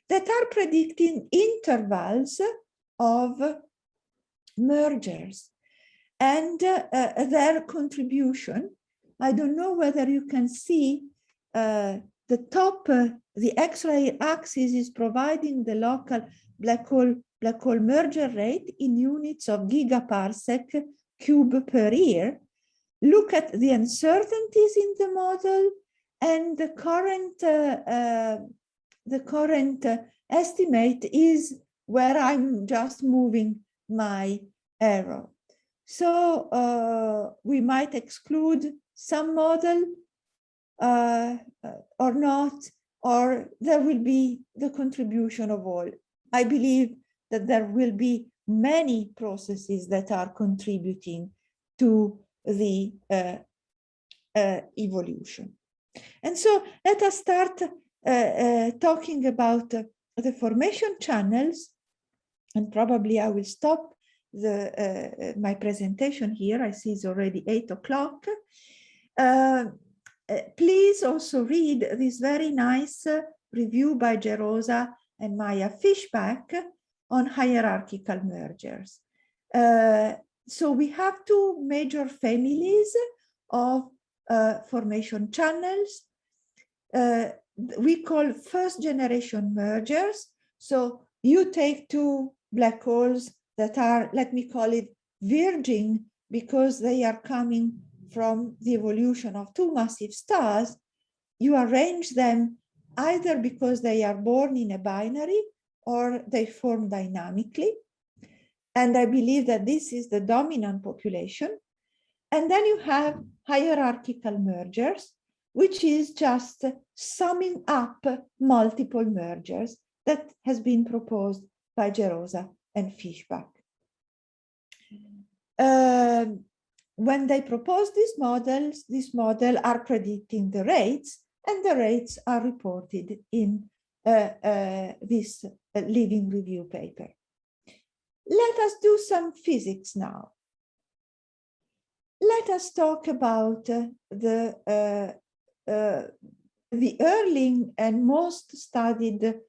that are predicting intervals of mergers and their contribution. I don't know whether you can see the top, the X-ray axis is providing the local black hole merger rate in units of gigaparsec cube per year, look at the uncertainties in the model and the current estimate is where I'm just moving my arrow. So we might exclude some model or not, or there will be the contribution of all. I believe that there will be many processes that are contributing to the evolution. And so let us start talking about the formation channels, and probably I will stop my presentation here. I see it's already 8 o'clock. Please also read this very nice review by Gerosa and Maya Fishback on hierarchical mergers. So we have two major families of formation channels. We call first generation mergers. So you take two black holes that are, let me call it virgin, because they are coming from the evolution of two massive stars. You arrange them either because they are born in a binary or they form dynamically. And I believe that this is the dominant population. And then you have hierarchical mergers, which is just summing up multiple mergers that has been proposed by Gerosa and Fishback. When they propose these models are predicting the rates, and the rates are reported in this living review paper. Let us do some physics now. Let us talk about the early and most studied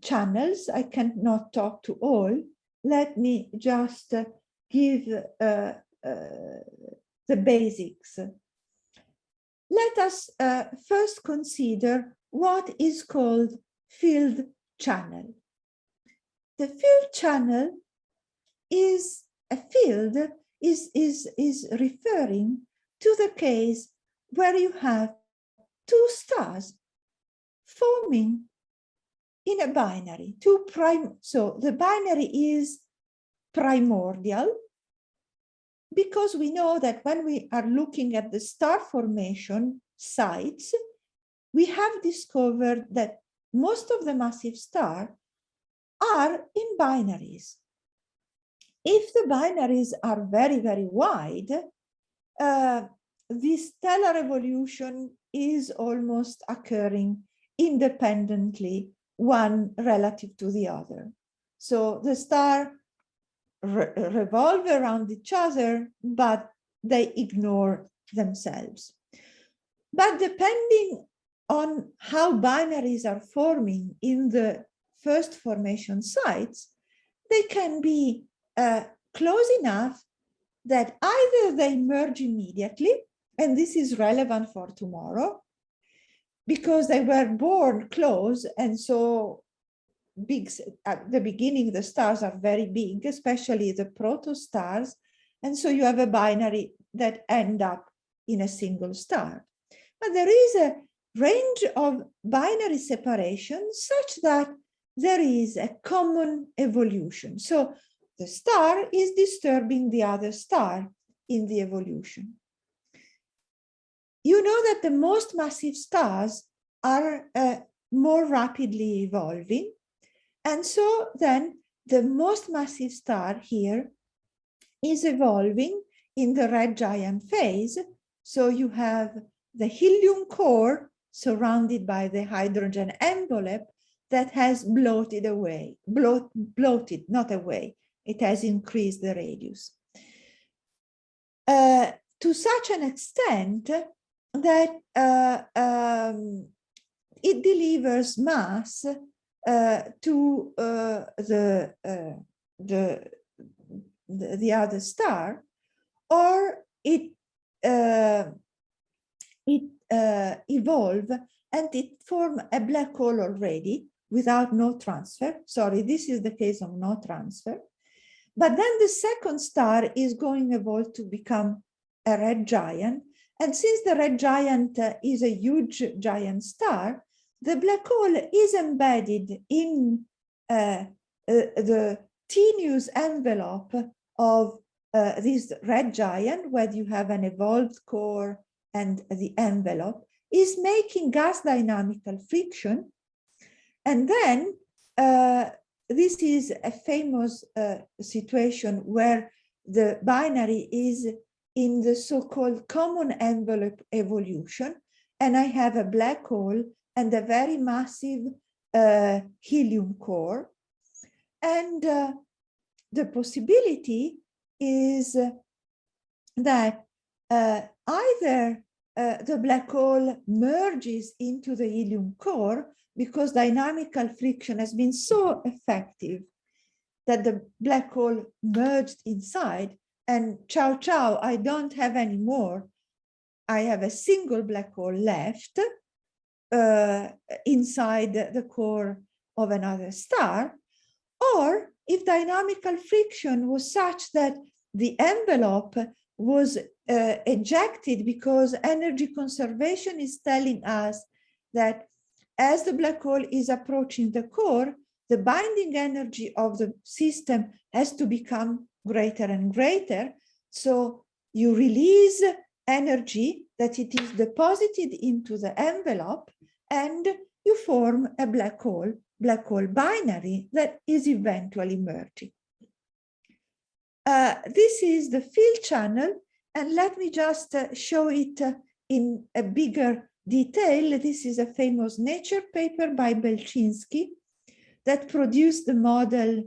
channels. I cannot talk to all. Let me just give the basics. Let us first consider what is called field channel. The field channel is a field, is referring to the case where you have two stars forming in a binary, so the binary is primordial, because we know that when we are looking at the star formation sites, we have discovered that most of the massive stars are in binaries. If the binaries are very, very wide, the stellar evolution is almost occurring independently, one relative to the other. So the stars revolve around each other, but they ignore themselves. But depending on how binaries are forming in the first formation sites, they can be close enough that either they merge immediately, and this is relevant for tomorrow, because they were born close, and so big at the beginning, the stars are very big, especially the protostars, and so you have a binary that end up in a single star. But there is a range of binary separation such that there is a common evolution. So the star is disturbing the other star in the evolution. You know that the most massive stars are more rapidly evolving. And so then the most massive star here is evolving in the red giant phase. So you have the helium core surrounded by the hydrogen envelope that has bloated away, bloated, not away. It has increased the radius. To such an extent that it delivers mass to the other star, or it evolve and it form a black hole already without no transfer. Sorry, this is the case of no transfer. But then the second star is going to evolve to become a red giant. And since the red giant is a huge giant star, the black hole is embedded in the tenuous envelope of this red giant, where you have an evolved core and the envelope, is making gas dynamical friction. And then this is a famous situation where the binary is in the so-called common envelope evolution, and I have a black hole and a very massive helium core. And the possibility is that either the black hole merges into the helium core, because dynamical friction has been so effective that the black hole merged inside, and ciao, ciao, I don't have any more. I have a single black hole left inside the core of another star. Or if dynamical friction was such that the envelope was ejected, because energy conservation is telling us that as the black hole is approaching the core, the binding energy of the system has to become greater and greater. So you release energy that it is deposited into the envelope, and you form a black hole binary that is eventually merging. This is the field channel, and let me just show it in a bigger detail. This is a famous Nature paper by Belczynski that produced the model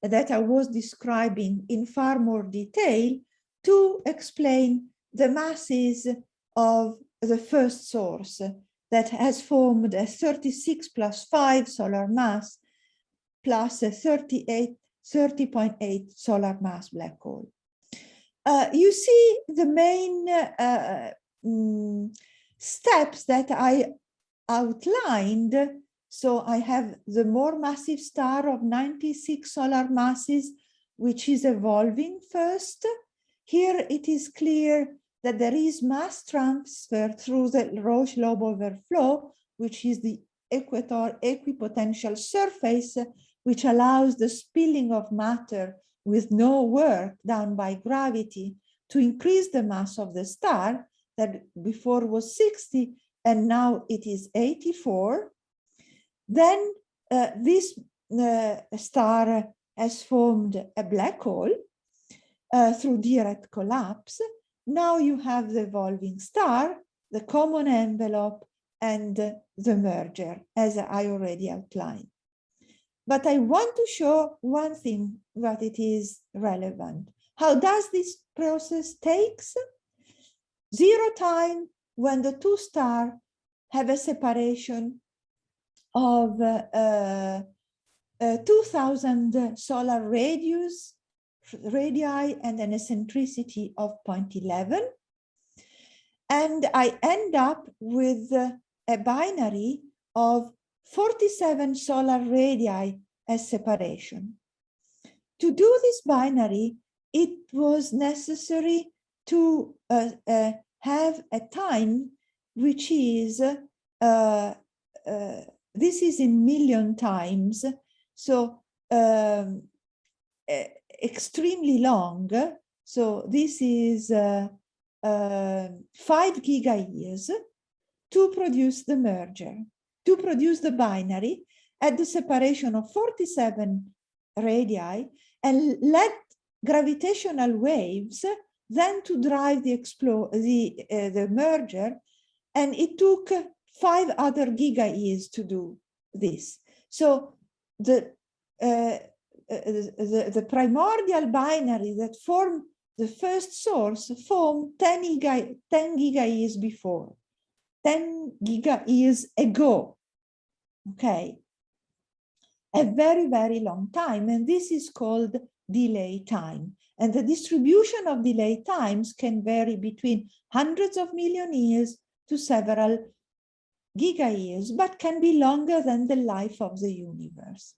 that I was describing in far more detail to explain the masses of the first source that has formed a 36 plus 5 solar mass plus a 30.8 solar mass black hole. You see the main steps that I outlined. So I have the more massive star of 96 solar masses, which is evolving first. Here it is clear that there is mass transfer through the Roche-Lobe overflow, which is the equipotential surface, which allows the spilling of matter with no work done by gravity to increase the mass of the star that before was 60 and now it is 84. Then this star has formed a black hole through direct collapse. Now you have the evolving star, the common envelope, and the merger, as I already outlined. But I want to show one thing that it is relevant. How does this process takes? 0 time when the two stars have a separation of 2000 solar radii and an eccentricity of 0.11. And I end up with a binary of 47 solar radii as separation. To do this binary, it was necessary to have a time which is, this is in million times, so extremely long. So this is 5 gigayears to produce the merger, to produce the binary at the separation of 47 radii, and let gravitational waves then to drive the merger, and it took 5 other gigayears to do this. So the primordial binary that formed the first source formed 10 gigayears before, 10 gigayears ago. Okay, a very, very long time, and this is called delay time. And the distribution of delay times can vary between hundreds of million years to several gigayears, but can be longer than the life of the universe.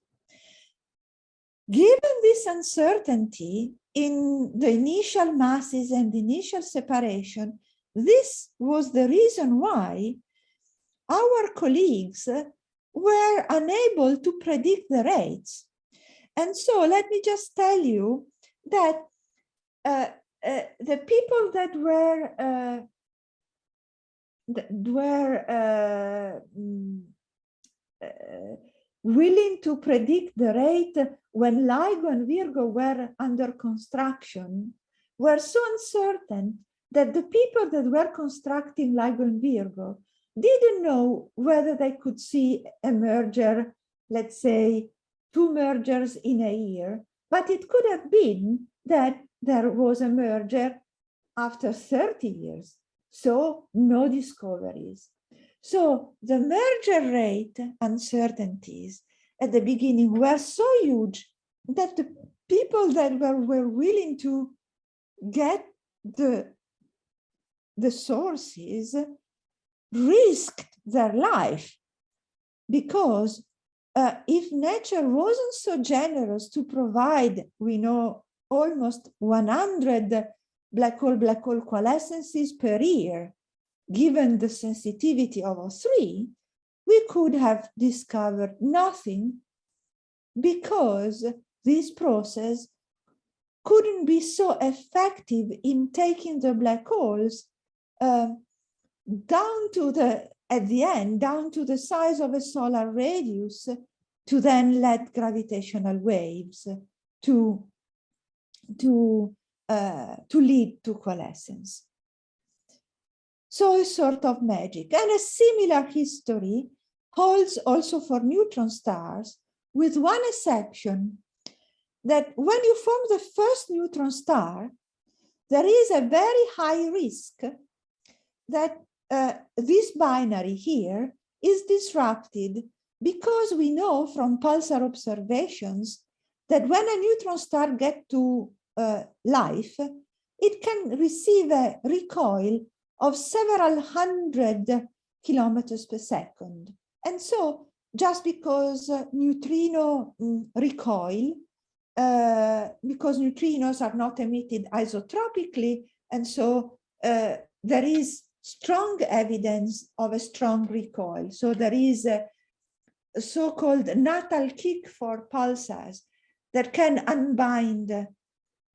Given this uncertainty in the initial masses and initial separation, this was the reason why our colleagues were unable to predict the rates. And so let me just tell you that the people that were willing to predict the rate when Ligo and Virgo were under construction were so uncertain that the people that were constructing Ligo and Virgo didn't know whether they could see a merger, let's say 2 mergers in a year, but it could have been that there was a merger after 30 years, so no discoveries. So the merger rate uncertainties at the beginning were so huge that the people that were willing to get the sources risked their life, because if nature wasn't so generous to provide, we know, almost 100 black hole coalescences per year, given the sensitivity of O3, we could have discovered nothing, because this process couldn't be so effective in taking the black holes down to the, at the end, down to the size of a solar radius, to then let gravitational waves to lead to coalescence. So a sort of magic. And a similar history holds also for neutron stars, with one exception, that when you form the first neutron star, there is a very high risk that this binary here is disrupted, because we know from pulsar observations that when a neutron star gets to life, it can receive a recoil of several hundred kilometers per second. And so just because neutrino recoil, because neutrinos are not emitted isotropically, and so there is strong evidence of a strong recoil. So there is a so-called natal kick for pulsars that can unbind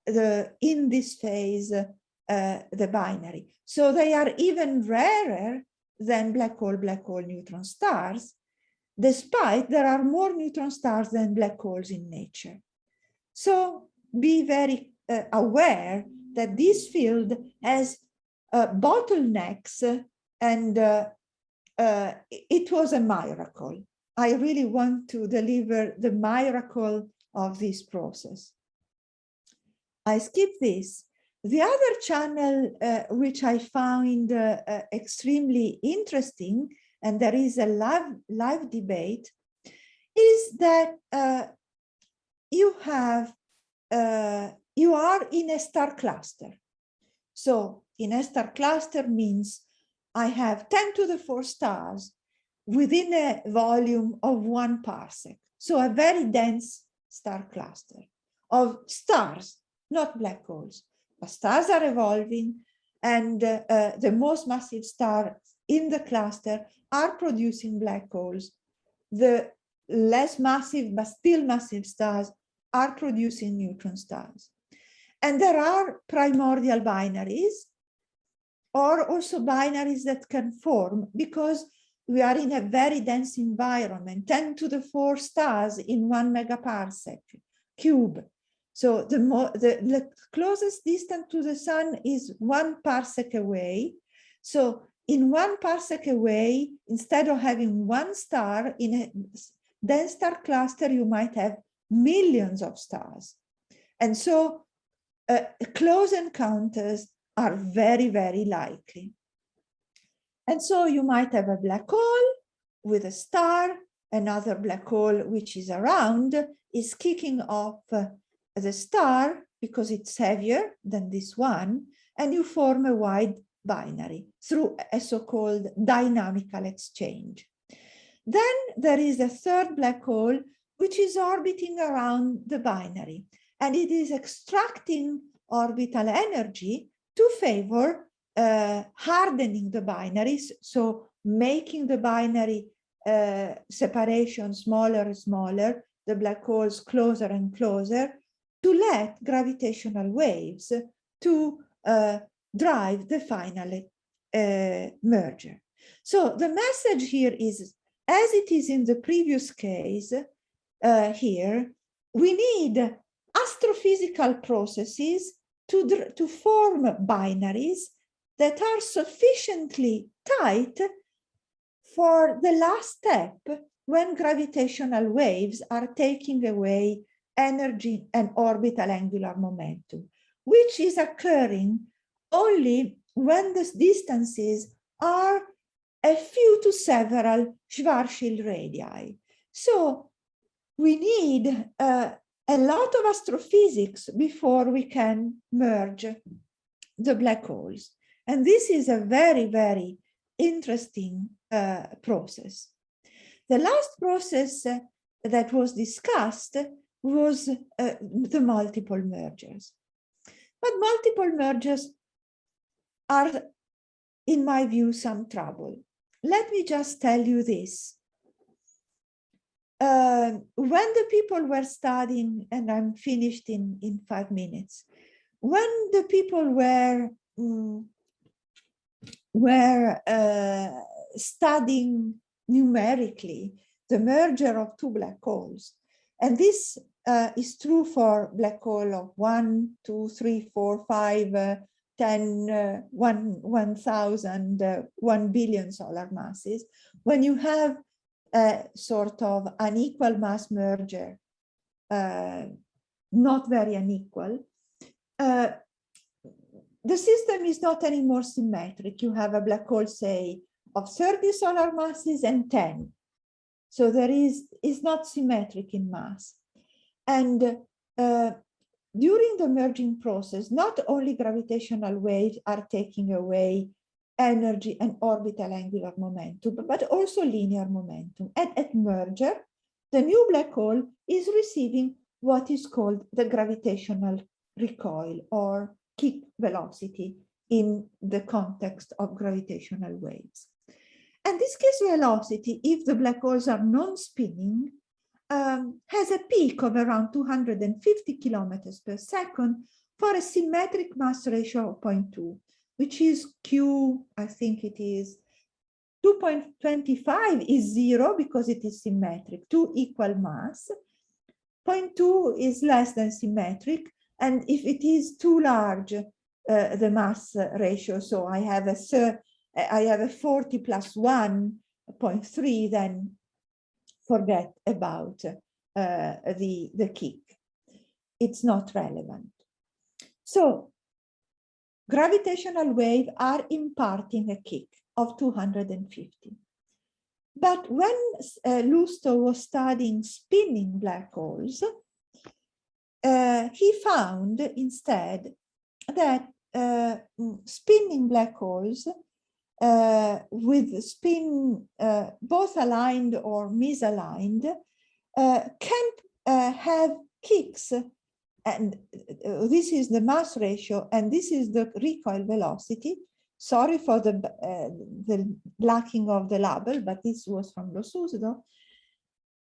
in this phase the binary. So they are even rarer than black hole neutron stars, despite there are more neutron stars than black holes in nature. So be very aware that this field has bottlenecks, and it was a miracle. I really want to deliver the miracle of this process. I skip this. The other channel which I found extremely interesting, and there is a live debate, is that you are in a star cluster. So in a star cluster means I have 10 to the 4 stars within a volume of 1 parsec. So a very dense star cluster of stars, not black holes. But stars are evolving, and the most massive stars in the cluster are producing black holes. The less massive but still massive stars are producing neutron stars. And there are primordial binaries, or also binaries that can form, because we are in a very dense environment, 10 to the 4 stars in 1 megaparsec cube. So the closest distance to the sun is 1 parsec away. So in 1 parsec away, instead of having 1 star in a dense star cluster, you might have millions of stars. And so close encounters are very, very likely. And so you might have a black hole with a star, another black hole which is around, is kicking off the star because it's heavier than this one, and you form a wide binary through a so-called dynamical exchange. Then there is a third black hole which is orbiting around the binary, and it is extracting orbital energy to favor hardening the binaries, so making the binary separation smaller and smaller, the black holes closer and closer, to let gravitational waves to drive the final merger. So the message here is, as it is in the previous case here, we need astrophysical processes to form binaries that are sufficiently tight for the last step when gravitational waves are taking away energy and orbital angular momentum, which is occurring only when the distances are a few to several Schwarzschild radii. So we need a lot of astrophysics before we can merge the black holes. And this is a very, very interesting process. The last process that was discussed was the multiple mergers. But multiple mergers are, in my view, some trouble. Let me just tell you this. When the people were studying, and I'm finished in 5 minutes, when the people were studying numerically the merger of two black holes, and this is true for black hole of 1, 2, 3, 4, 5, 10, 1,000, 1 billion solar masses, when you have a sort of unequal mass merger, not very unequal, the system is not anymore symmetric. You have a black hole, say, of 30 solar masses and 10. So there is not symmetric in mass. And during the merging process, not only gravitational waves are taking away energy and orbital angular momentum, but also linear momentum. And at merger, the new black hole is receiving what is called the gravitational recoil or kick velocity in the context of gravitational waves. And this kick velocity, if the black holes are non-spinning, has a peak of around 250 kilometers per second for a symmetric mass ratio of 0.2, which is Q, I think it is 2.25 is 0 because it is symmetric, 2 equal mass. 0.2 is less than symmetric. And if it is too large, the mass ratio, so I have a 40 plus 1.3, then forget about the kick. It's not relevant. So gravitational waves are imparting a kick of 250. But when Lusto was studying spinning black holes, he found instead that spinning black holes with spin both aligned or misaligned can have kicks, and this is the mass ratio and this is the recoil velocity. Sorry for the lacking of the label, but this was from Lo Susdo.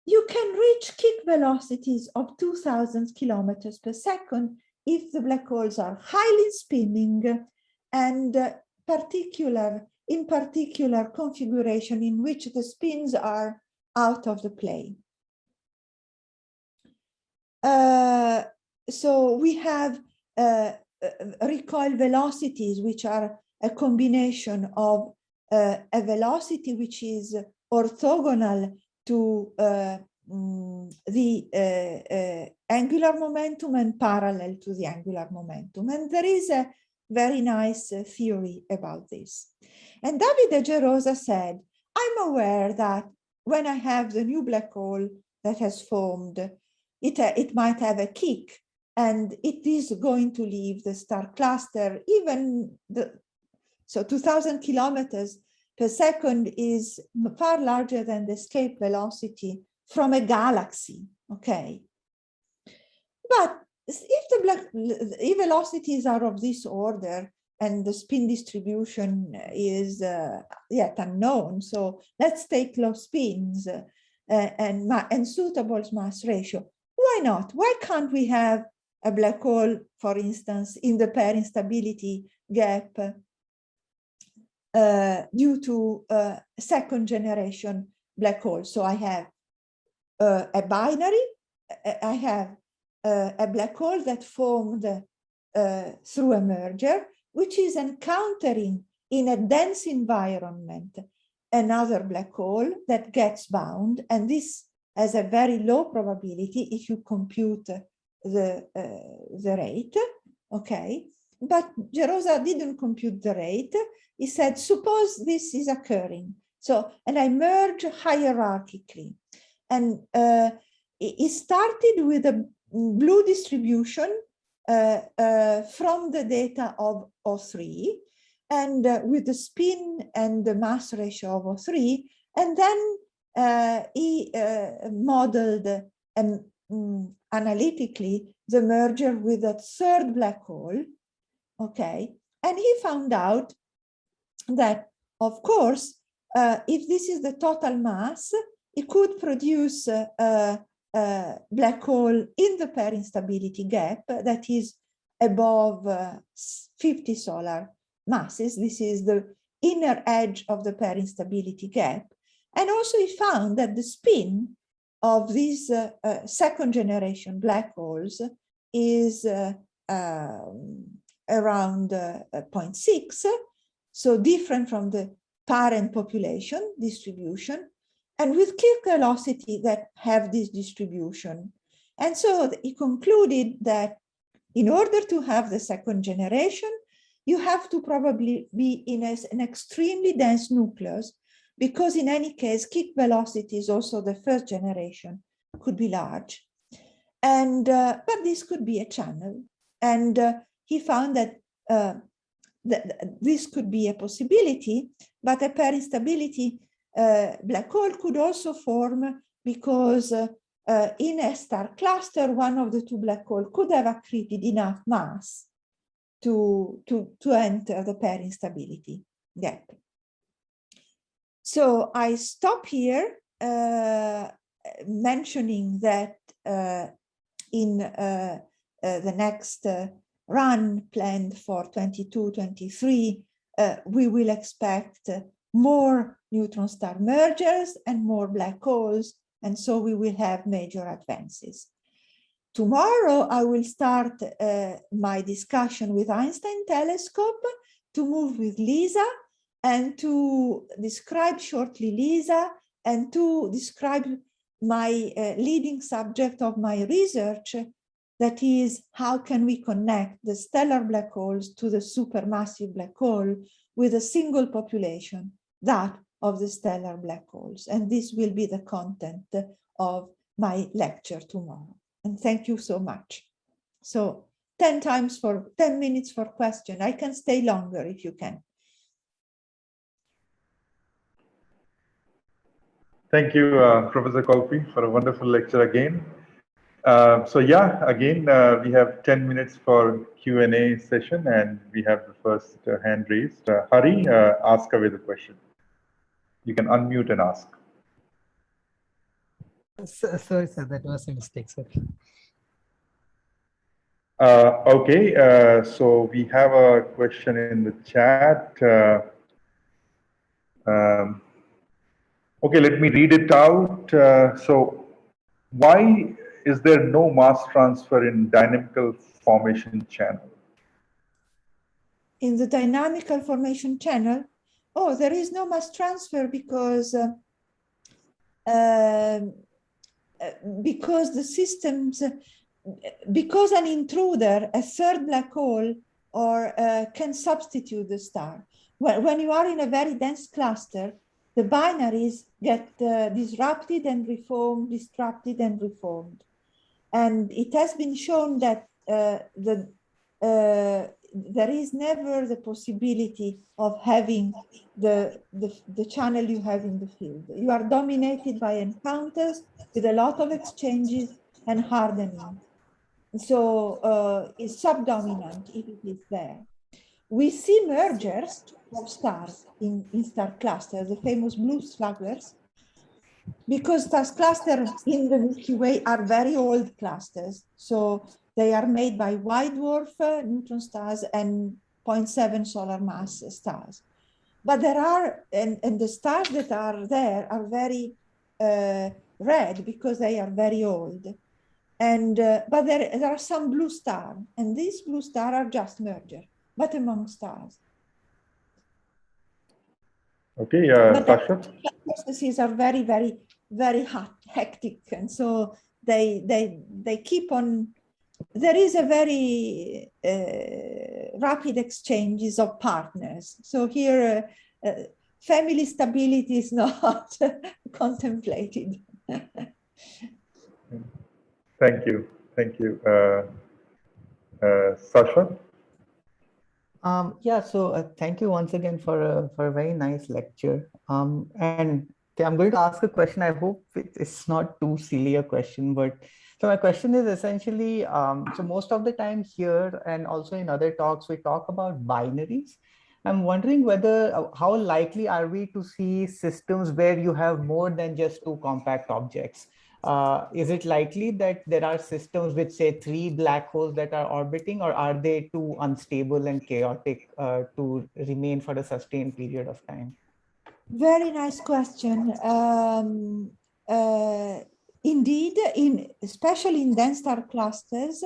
You can reach kick velocities of 2,000 kilometers per second if the black holes are highly spinning and in particular configuration in which the spins are out of the plane. So we have recoil velocities, which are a combination of a velocity which is orthogonal to the angular momentum and parallel to the angular momentum. And there is a very nice theory about this. And Davide Gerosa said, I'm aware that when I have the new black hole that has formed, it might have a kick and it is going to leave the star cluster, so 2,000 kilometers per second is far larger than the escape velocity from a galaxy. Okay. But if velocities are of this order and the spin distribution is yet unknown, so let's take low spins and suitable mass ratio. Why not? Why can't we have a black hole, for instance, in the pair instability gap due to second generation black hole? So I have a binary, I have a black hole that formed through a merger, which is encountering in a dense environment another black hole that gets bound, and this has a very low probability if you compute the rate, okay? But Gerosa didn't compute the rate. He said, suppose this is occurring. So, and I merge hierarchically. And it started with a blue distribution from the data of O3 and with the spin and the mass ratio of O3. And then he modeled analytically the merger with a third black hole, okay? And he found out that, of course, if this is the total mass, it could produce a black hole in the pair instability gap that is above 50 solar masses. This is the inner edge of the pair instability gap. And also he found that the spin of these second generation black holes is around 0.6, so different from the parent population distribution, and with Kirk velocity that have this distribution. And so he concluded that in order to have the second generation, you have to probably be in an extremely dense nucleus, because in any case, kick velocities, also the first generation, could be large. And but this could be a channel. And he found that this could be a possibility, but a pair instability black hole could also form because in a star cluster, one of the two black holes could have accreted enough mass to enter the pair instability gap. So I stop here mentioning that in the next run planned for 22-23, we will expect more neutron star mergers and more black holes, and so we will have major advances. Tomorrow, I will start my discussion with Einstein telescope to move with LISA and to describe shortly LISA and to describe my leading subject of my research, that is, how can we connect the stellar black holes to the supermassive black hole with a single population, that of the stellar black holes. And this will be the content of my lecture tomorrow. And thank you so much. So 10 minutes for question. I can stay longer if you can. Thank you, Professor Colpi, for a wonderful lecture again. So yeah, again, we have 10 minutes for Q&A session, and we have the first hand raised. Hari, ask away the question. You can unmute and ask. Sorry, sir, that was a mistake, sir. Okay, so we have a question in the chat. Okay, let me read it out. So why is there no mass transfer in dynamical formation channel? In the dynamical formation channel, oh, there is no mass transfer because the systems, because an intruder, a third black hole, or can substitute the star. When you are in a very dense cluster, the binaries get disrupted and reformed, disrupted and reformed. And it has been shown that there is never the possibility of having the channel you have in the field. You are dominated by encounters with a lot of exchanges and hardening. So it's subdominant if it is there. We see mergers of stars in star clusters, the famous blue slugglers, because star clusters in the Milky Way are very old clusters. So they are made by white dwarf neutron stars and 0.7 solar mass stars. But there are, and the stars that are there are very red because they are very old. And but there are some blue stars, and these blue stars are just mergers, but among stars. Okay, Sasha? Processes are very, very, very hectic, and so they keep on. There is a very rapid exchanges of partners. So here, family stability is not contemplated. Thank you. Thank you. Sasha? Yeah, so thank you once again for a very nice lecture. And I'm going to ask a question. I hope it's not too silly a question, but so my question is essentially, so most of the time here and also in other talks, we talk about binaries. I'm wondering whether, how likely are we to see systems where you have more than just two compact objects? Is it likely that there are systems with, say, 3 black holes that are orbiting, or are they too unstable and chaotic to remain for a sustained period of time? Very nice question. Indeed, especially in dense star clusters,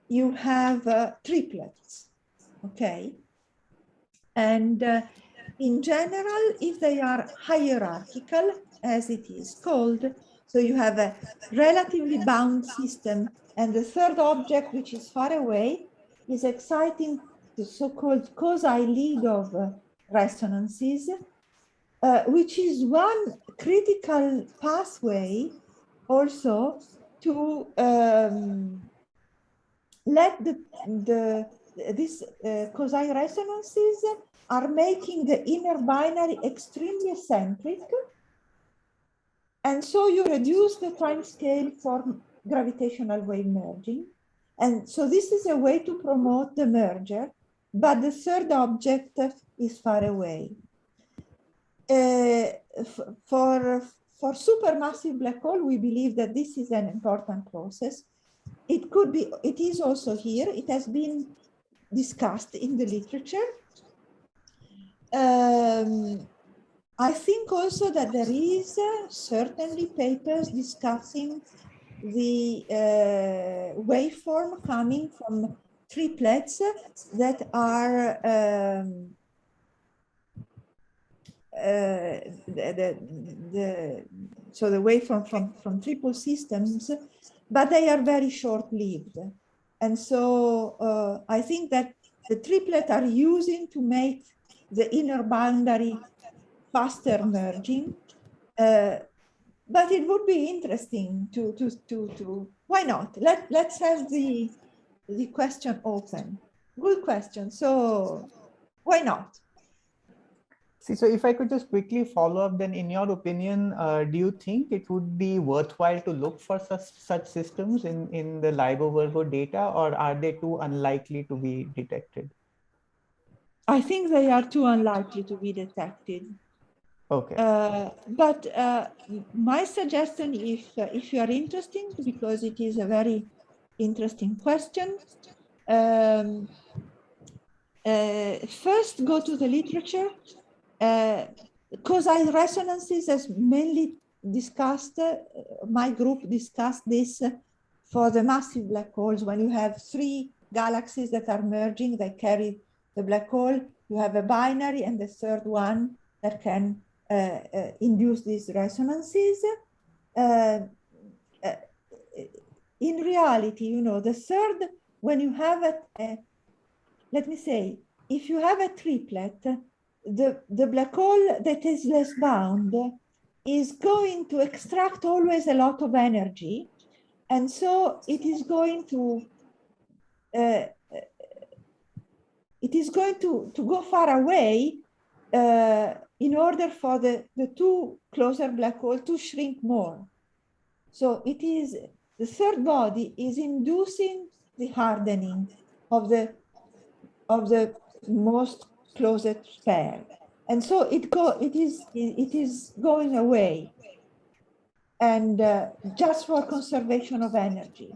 you have triplets, okay? And in general, if they are hierarchical, as it is called, so you have a relatively bound system, and the third object, which is far away, is exciting the so-called quasi-Ligo resonances, which is one critical pathway also to let these quasi-resonances are making the inner binary extremely eccentric. And so you reduce the time scale for gravitational wave merging. And so this is a way to promote the merger, but the third object is far away. For supermassive black hole, we believe that this is an important process. It could be, it is also here, it has been discussed in the literature. I think also that there is certainly papers discussing the waveform coming from triplets that are so the waveform from triple systems, but they are very short-lived. And so I think that the triplet are using to make the inner boundary faster merging. But it would be interesting to why not? Let's have the question open. Good question. So why not? See, so if I could just quickly follow up, then in your opinion, do you think it would be worthwhile to look for such systems in the LIGO Virgo data, or are they too unlikely to be detected? I think they are too unlikely to be detected. Okay. But my suggestion, if you are interested, because it is a very interesting question, first go to the literature. Quasi-resonances as mainly discussed, my group discussed this for the massive black holes. When you have 3 galaxies that are merging, they carry the black hole, you have a binary and the third one that can induce these resonances. In reality, you know, the third, when you have let me say, if you have a triplet, the black hole that is less bound is going to extract always a lot of energy. And so it is going to it is going to go far away in order for the two closer black holes to shrink more. So it is, the third body is inducing the hardening of the most closest pair. And so it is going away, and just for conservation of energy.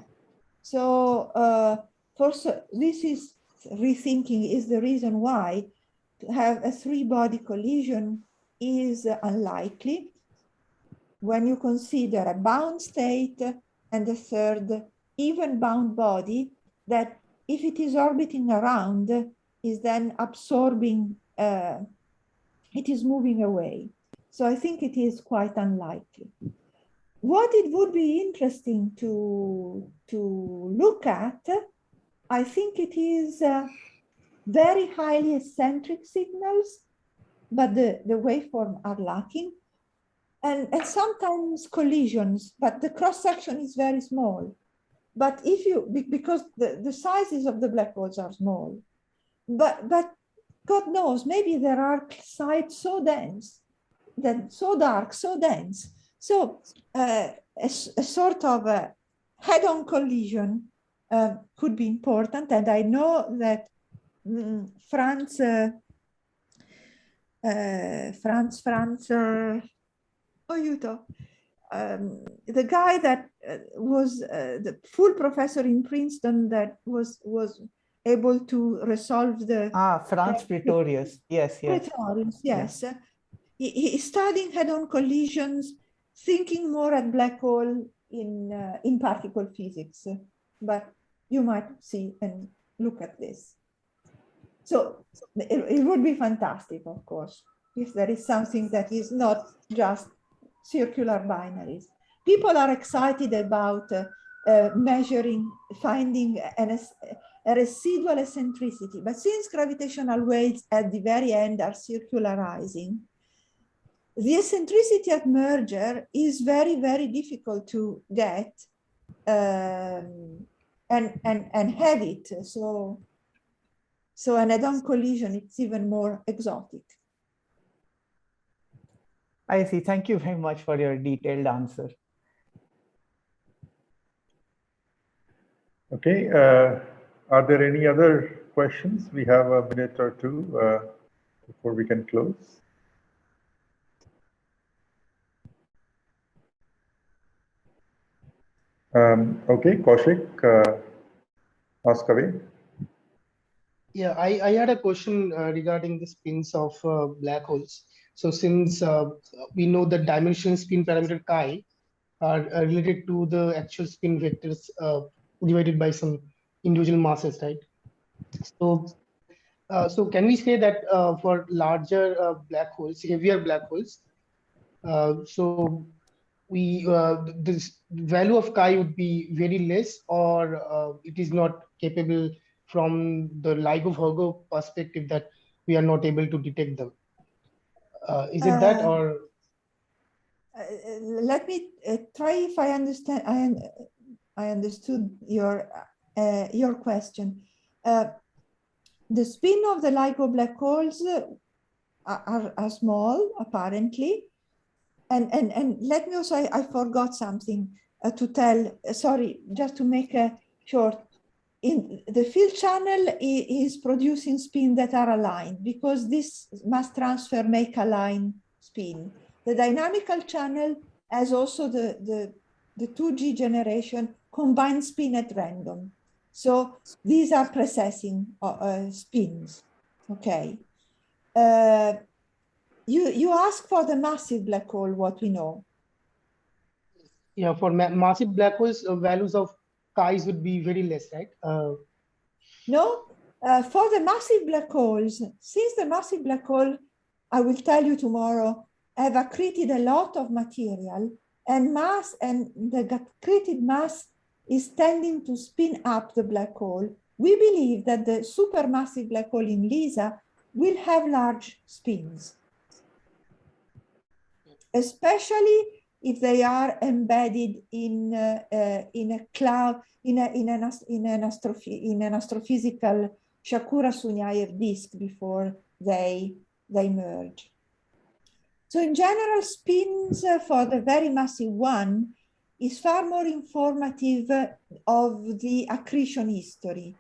So this is rethinking is the reason why to have a three-body collision is unlikely when you consider a bound state and a third even bound body that, if it is orbiting around, is then absorbing, it is moving away. So I think it is quite unlikely. What it would be interesting to look at, I think it is very highly eccentric signals, but the waveform are lacking, and sometimes collisions, but the cross section is very small. But if you, because the sizes of the black holes are small, but God knows, maybe there are sites so dense, that so dark, so dense. So a sort of a head-on collision could be important. And I know that Franz, the guy that was the full professor in Princeton that was able to resolve the... Franz Pretorius, yes. Pretorius, yes. Yeah. He's studying head-on collisions, thinking more at black hole in particle physics, but you might see and look at this. So it would be fantastic, of course, if there is something that is not just circular binaries. People are excited about measuring, finding a residual eccentricity, but since gravitational waves at the very end are circularizing, the eccentricity at merger is very, very difficult to get and have it. So an head-on collision, it's even more exotic. I see. Thank you very much for your detailed answer. Okay. Are there any other questions? We have a minute or two before we can close. Okay, Kaushik, ask away. Yeah, I had a question regarding the spins of black holes. So since we know the dimensional spin parameter chi are related to the actual spin vectors divided by some individual masses, right? So, so can we say that for larger black holes, heavier black holes, so this value of chi would be very less, or it is not capable from the Ligo Virgo perspective that we are not able to detect them? Is it that, or? Let me try if I understand. I understood your question. The spin of the LIGO black holes are small, apparently. And let me also, I forgot something to tell, sorry, just to make a short. In the field channel is producing spin that are aligned, because this mass transfer make a line spin. The dynamical channel has also the 2G generation combined spin at random. So these are precessing spins, okay. You ask for the massive black hole, what we know. Yeah, for massive black holes, values of chi's would be very less, right? No, for the massive black holes, since the massive black hole, I will tell you tomorrow, have accreted a lot of material, and mass, and the accreted mass is tending to spin up the black hole. We believe that the supermassive black hole in LISA will have large spins, especially if they are embedded in a cloud, in an astrophysical Shakura-Sunyaev disk before they merge. So in general, spins for the very massive one is far more informative of the accretion history.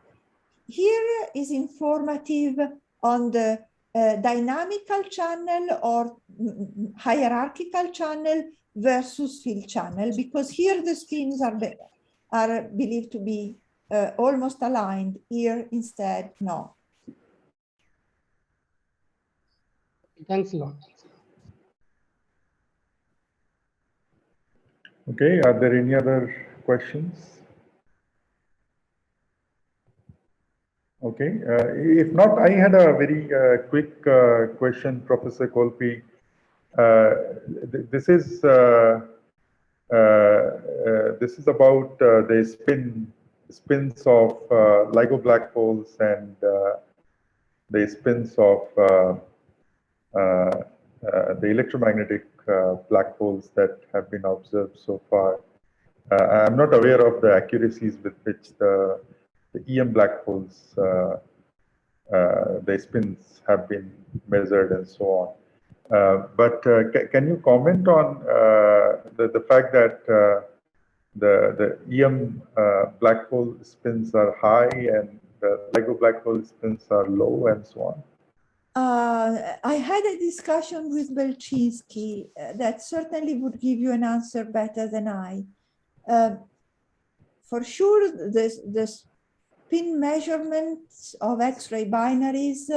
Here is informative on the dynamical channel or hierarchical channel versus field channel, because here the spins are believed to be almost aligned. Here instead, no. Thanks a lot. Okay, are there any other questions? Okay, if not, I had a very quick question, Professor Colpi. This is about the spins of LIGO black holes and the spins of the electromagnetic black holes that have been observed so far. I'm not aware of the accuracies with which the EM black holes, the spins have been measured and so on. But can you comment on the fact that the EM black hole spins are high and the LIGO black hole spins are low and so on? I had a discussion with Belczynski that certainly would give you an answer better than I. For sure, the spin measurements of X-ray binaries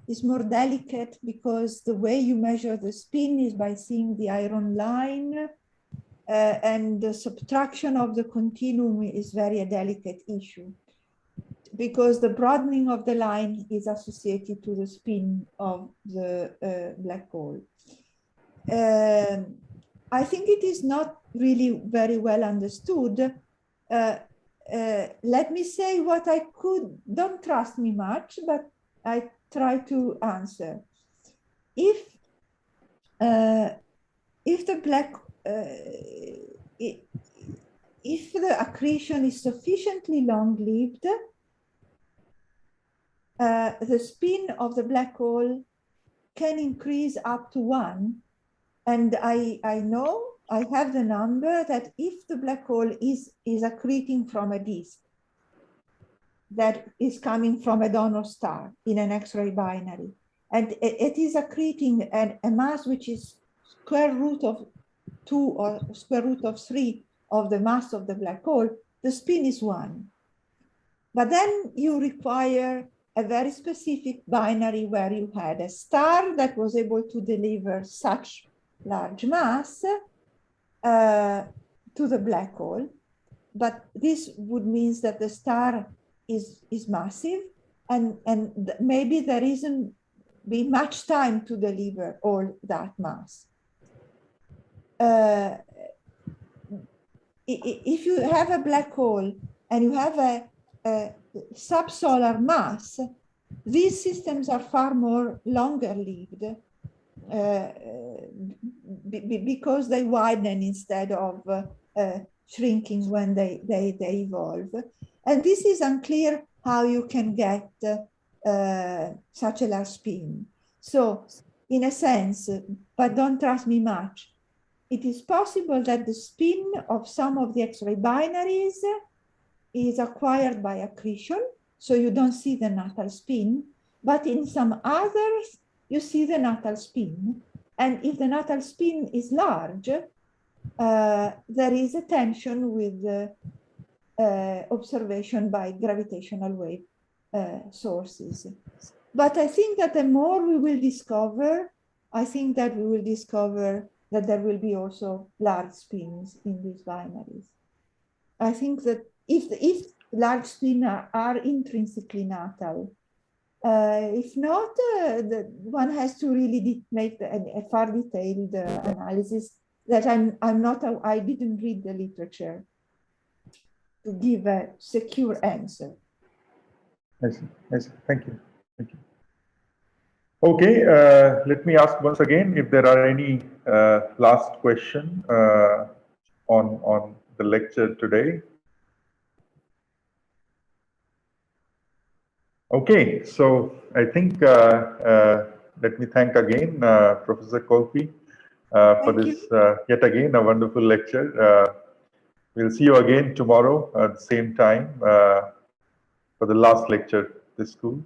is more delicate because the way you measure the spin is by seeing the iron line, and the subtraction of the continuum is very a delicate issue, because the broadening of the line is associated to the spin of the black hole. I think it is not really very well understood. Let me say what I could, don't trust me much, but I try to answer. If the black, if the accretion is sufficiently long-lived, the spin of the black hole can increase up to 1. And I know, I have the number that if the black hole is accreting from a disk that is coming from a donor star in an X-ray binary, and it is accreting a mass which is square root of 2 or square root of 3 of the mass of the black hole, the spin is 1. But then you require a very specific binary where you had a star that was able to deliver such large mass to the black hole. But this would mean that the star is massive, and maybe there isn't be much time to deliver all that mass. If you have a black hole and you have a subsolar mass, these systems are far more longer lived because they widen instead of shrinking when they evolve. And this is unclear how you can get such a large spin. So in a sense, but don't trust me much, it is possible that the spin of some of the X-ray binaries is acquired by accretion, so you don't see the natal spin, but in some others, you see the natal spin. And if the natal spin is large, there is a tension with the observation by gravitational wave sources. But I think that the more we will discover, I think that we will discover that there will be also large spins in these binaries. I think that if large spins are intrinsically natal, if not, one has to really make a far detailed analysis that I didn't read the literature to give a secure answer. I see. Thank you. Okay, let me ask once again if there are any last question on the lecture today. Okay, so I think let me thank again Professor Colpi for Thank this yet again a wonderful lecture. We'll see you again tomorrow at the same time for the last lecture this school.